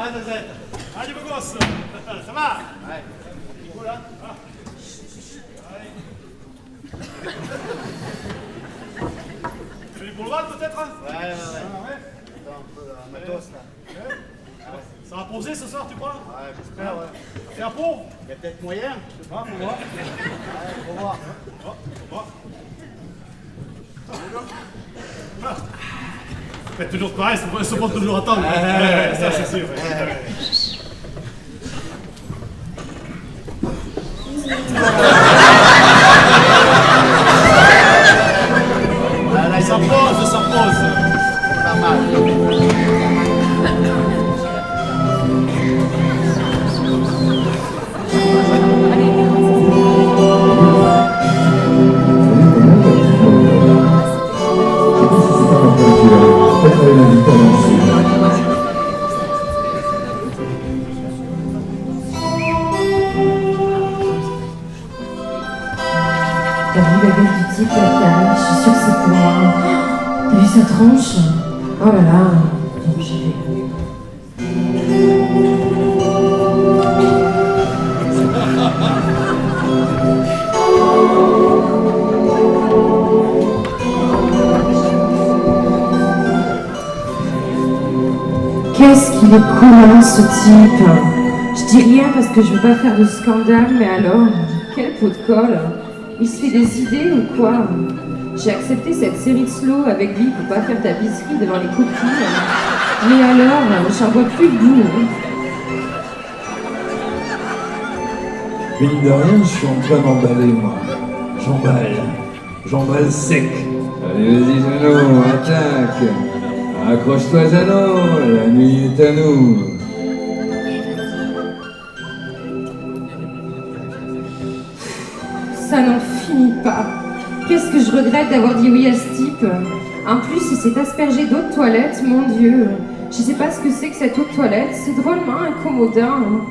Allez, beau gosse. Ça va? Ouais. Cool, hein? Allez. Tu veux du boulevard peut-être? Ouais. Attends, un peu matos là. Ça va poser ce soir, tu crois? Ouais, j'espère, ouais. C'est un pot? Il y a peut-être moyen, je sais pas, faut voir. Ouais, faut voir. Faites toujours pareil, ça se porte toujours à temps. Ça c'est sûr. Là, ça pose. Pas mal. T'as vu la gueule du type là qui arrive? Je suis sûre que c'est pour moi. T'as vu sa tronche? Oh là là, j'y vais. Qu'est-ce qu'il est cool ce type. Je dis rien parce que je veux pas faire de scandale, mais alors, quel pot de colle. Il se fait des idées ou quoi? J'ai accepté cette série de slow avec lui pour pas faire ta bisserie devant les copines. Mais alors, j'en vois plus le bout. Mine de rien, je suis en train d'emballer, moi. J'emballe sec. Allez, vas-y, Jeannot, attaque. Accroche-toi, Jeannot, la nuit est à nous. Ça n'en finit pas. Qu'est-ce que je regrette d'avoir dit oui à ce type. En plus, il s'est aspergé d'eau de toilette, mon Dieu. Je sais pas ce que c'est que cette eau de toilette, c'est drôlement incommodant.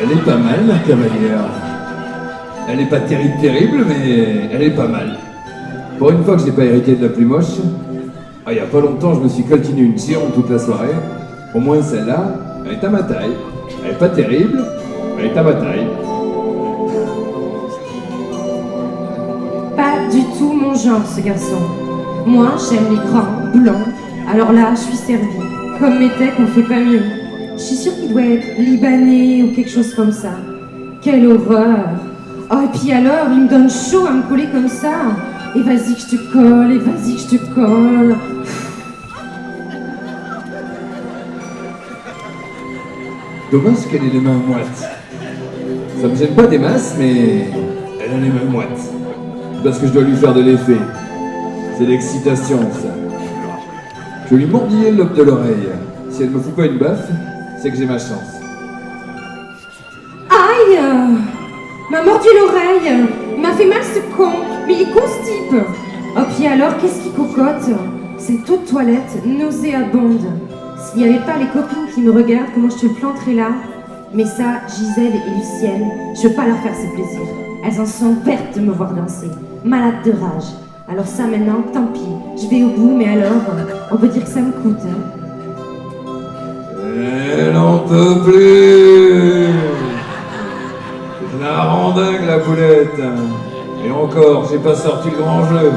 Elle est pas mal, ma cavalière. Elle est pas terrible, mais elle est pas mal. Pour une fois que je n'ai pas hérité de la plus moche, il y a pas longtemps, je me suis coltiné une Chiron toute la soirée. Au moins celle-là, elle est à ma taille. Elle est pas terrible, elle est à ma taille. Pas du tout mon genre, ce garçon. Moi, j'aime les grands, blancs. Alors là, je suis servie. Comme Métèque, on fait pas mieux. Je suis sûre qu'il doit être libanais ou quelque chose comme ça. Quelle horreur! Oh, et puis alors, il me donne chaud à me coller comme ça. Et vas-y que je te colle, et vas-y que je te colle. Dommage qu'elle ait les mains moites. Ça me gêne pas des masses, mais elle a les mains moites. Parce que je dois lui faire de l'effet. C'est l'excitation, ça. Je vais lui mordiller le lobe de l'oreille. Si elle me fout pas une baffe, c'est que j'ai ma chance. Aïe! M'a mordu l'oreille. Il m'a fait mal ce con. Mais il est con ce type. Oh, puis alors, qu'est-ce qu'il cocotte? Cette eau de toilette nauséabonde. S'il n'y avait pas les copines qui me regardent, comment je te planterais là? Mais ça, Gisèle et Lucienne, je veux pas leur faire ce plaisir. Elles en sont vertes de me voir danser, malades de rage. Alors ça maintenant, tant pis, je vais au bout, mais alors, on peut dire que ça me coûte. Hein. Elle en peut plus. Je la rends dingue, la poulette. Et encore, j'ai pas sorti le grand jeu.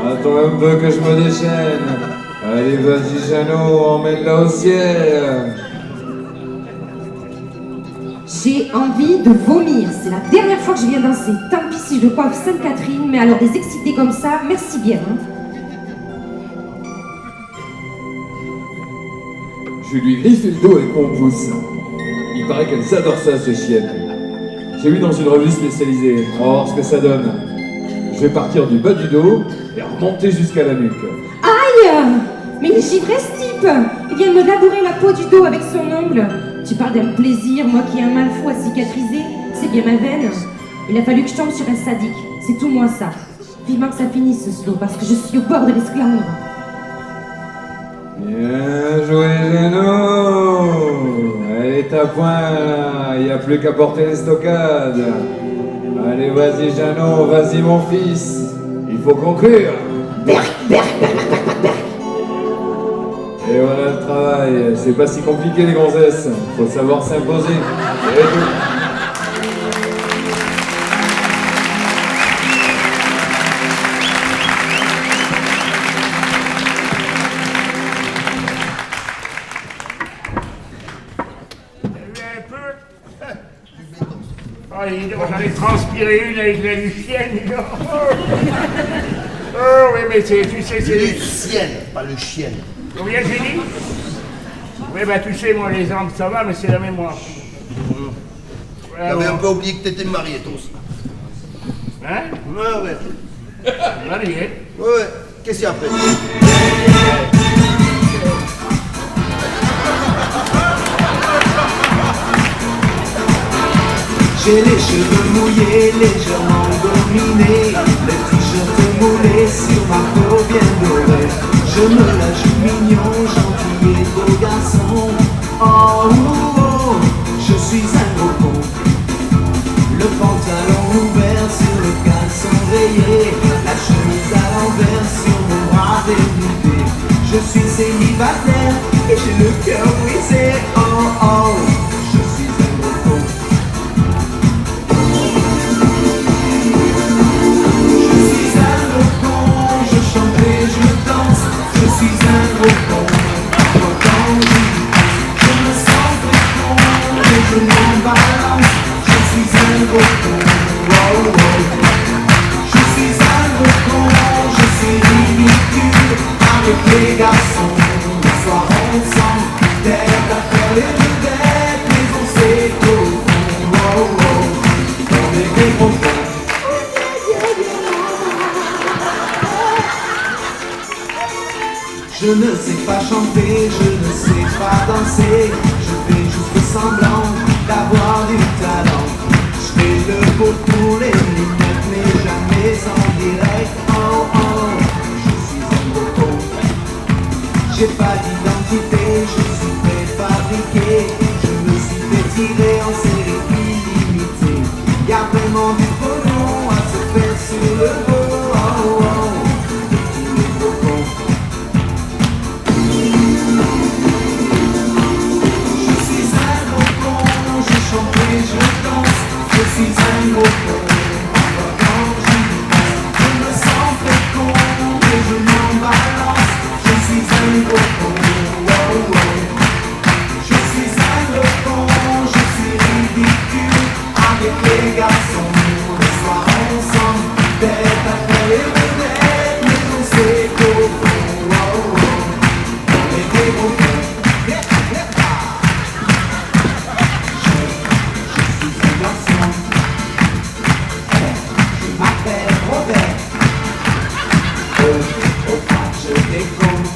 Attends un peu que je me déchaîne. Allez, vas-y, Jeannot, emmène-la au ciel. J'ai envie de vomir. C'est la dernière fois que je viens danser. Tant pis si je coiffe Sainte-Catherine, mais alors des excités comme ça, merci bien. Hein. Je lui griffe le dos avec mon pouce. Il paraît qu'elles adorent ça, ces chiennes. J'ai vu dans une revue spécialisée. On va voir ce que ça donne. Je vais partir du bas du dos et remonter jusqu'à la nuque. Aïe! Mais il est givré ce type! Il vient de me labourer la peau du dos avec son ongle. Tu parles d'un plaisir, moi qui ai un mal fou à cicatriser, c'est bien ma veine. Il a fallu que je tombe sur un sadique, c'est tout moi ça. Vivement que ça finisse ce slow, parce que je suis au bord de l'esclandre. Bien joué, Jeannot! Elle est à point là, il n'y a plus qu'à porter les stockades. Allez, vas-y, Jeannot, vas-y, mon fils. Il faut conclure. c'est pas si compliqué les gonzesses. Faut savoir s'imposer. Et tout. Oh, dis donc, j'en ai transpiré une avec la lucienne. Oh, oui, mais tu sais, c'est... Lucienne, pas le chien. Combien j'ai dit? Oui, bah tu sais, moi, les angles, ça va, mais c'est la mémoire. J'avais un peu oublié que t'étais marié, toi aussi. Hein? Ouais. Marié? Ouais. Qu'est-ce qu'il y a après? J'ai les cheveux mouillés, légèrement dominés, le t-shirt moulé sur ma peau bien dorée. Je me la joue mignon, gentil et beau garçon. Oh, oh, oh, je suis un gros con. Le pantalon ouvert sur le caleçon rayé, la chemise à l'envers sur mon bras dénudé. Je suis célibataire et j'ai le cœur brisé. Oh, oh, je suis un gros con. Je suis un gros con, quand je me sens très con et je m'en balance. Je suis un gros con, oh, oh. Je suis un gros con, je suis ridicule avec les garçons. Le soir ensemble, tête à faire les vedettes, mais on s'est au fond, oh, oh. On est des gros cons. Je ne sais pas chanter, je ne sais pas danser, je fais juste semblant d'avoir du talent. Je fais le beau pour les lunettes, mais jamais en direct. Oh oh, je suis un gros con. J'ai pas d'identité, je suis préfabriqué, je me suis fait tirer en série illimitée. Y'a vraiment du pognon à se faire sur le dos. Oh oh, tous les gros cons. Je chante et je danse, je suis un gros con. Quand j'y pense, je me sens très con et je m'en balance. Je suis un gros con, oh, oh. Je suis un gros con, je suis ridicule avec les garçons. Le soir ensemble, tête à faire les vedettes, mais on sait qu'au fond, oh, oh, on est des gros cons. Je m'appelle Robert. Au pas je déconne.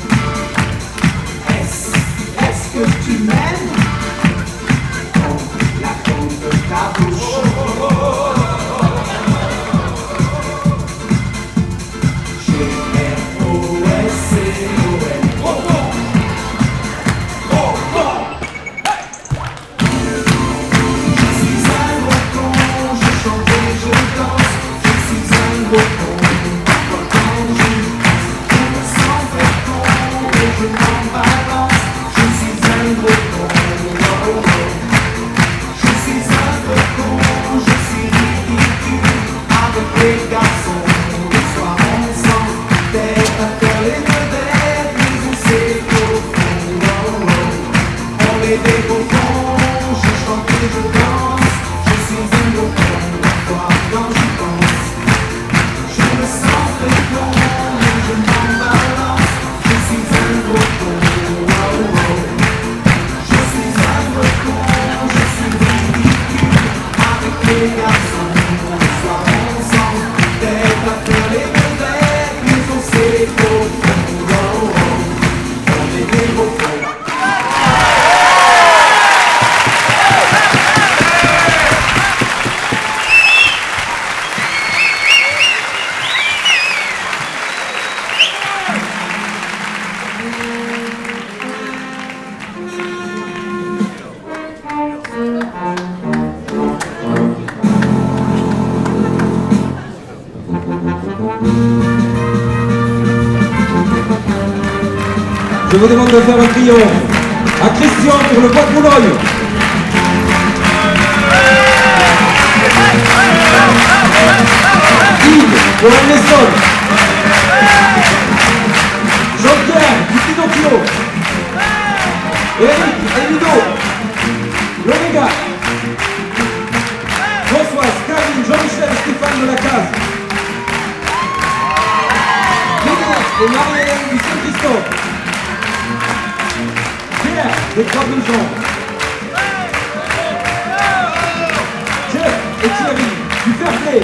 Est-ce que tu m'aimes? Oh, la con de ta bouche. G-R-O-S-C-O-N. Je suis un gros con, je chante et je danse. Je suis un gros con, quand j'y pense, je me sens très con et je m'en balance. Je suis un gros con, oh, oh. Je suis un gros con, je suis ridicule avec les garçons. Le soir ensemble, tête à faire les vedettes, mais on sait qu'au fond, oh, oh. On est des gros cons, je chante et je danse. Je suis un gros con, quand j'y pense. Je me sens très con, mais je m'en balance. Je suis un gros con, oh, oh. Je suis un gros con, je suis ridicule avec les garçons. Le soir ensemble, tête à faire les vedettes, mais on sait qu'au fond, oh, oh. On est des gros cons. Je vous demande de faire un triomphe à Christian pour le bois de Boulogne. Yves pour Ernesson. Jean-Pierre du Pinocchio. Eric Emido. L'Omega. Françoise, Karine, Jean-Michel, Stéphane de la Case. Et Marie-Hélène du Saint-Christophe. Pierre des Trois-Bulgents. Jeff et Thierry du Fairplay.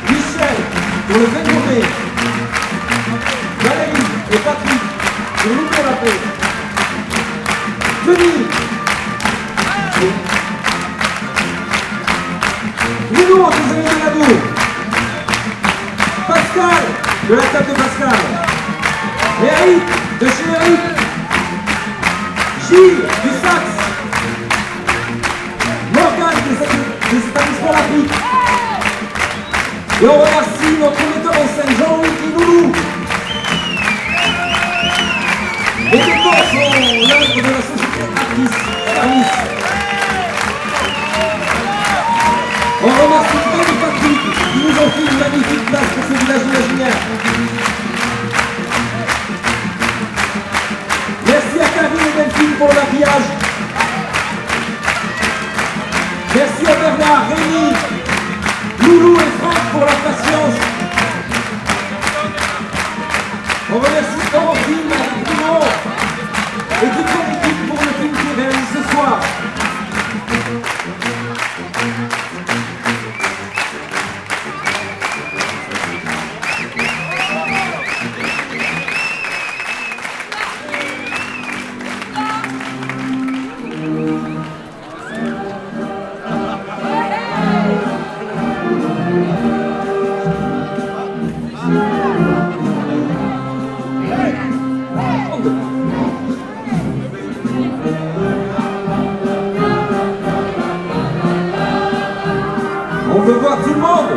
Michel pour le Vénomé. Valérie et Patrick pour l'Ouvrir la paix. Denis. Bruno des Amis de Nadour. Pascal de la table de Pascal. Eric de chez Eric. Gilles du Sax. Morgane des établissements olympiques. Et on remercie notre metteur en scène Jean-Louis Loulou. Et maintenant sont l'œuvre de la société Artis Service. On remercie Ben et Patrick qui nous ont fait une magnifique place pour ce village imaginaire. Merci à Karine et Delphine pour l'habillage. Merci à Bernard, Rémi, Loulou et Franck pour la patience. On remercie Orphine, Bruno et toute son équipe pour le film qui est réalisé ce soir. On veut voir tout le monde.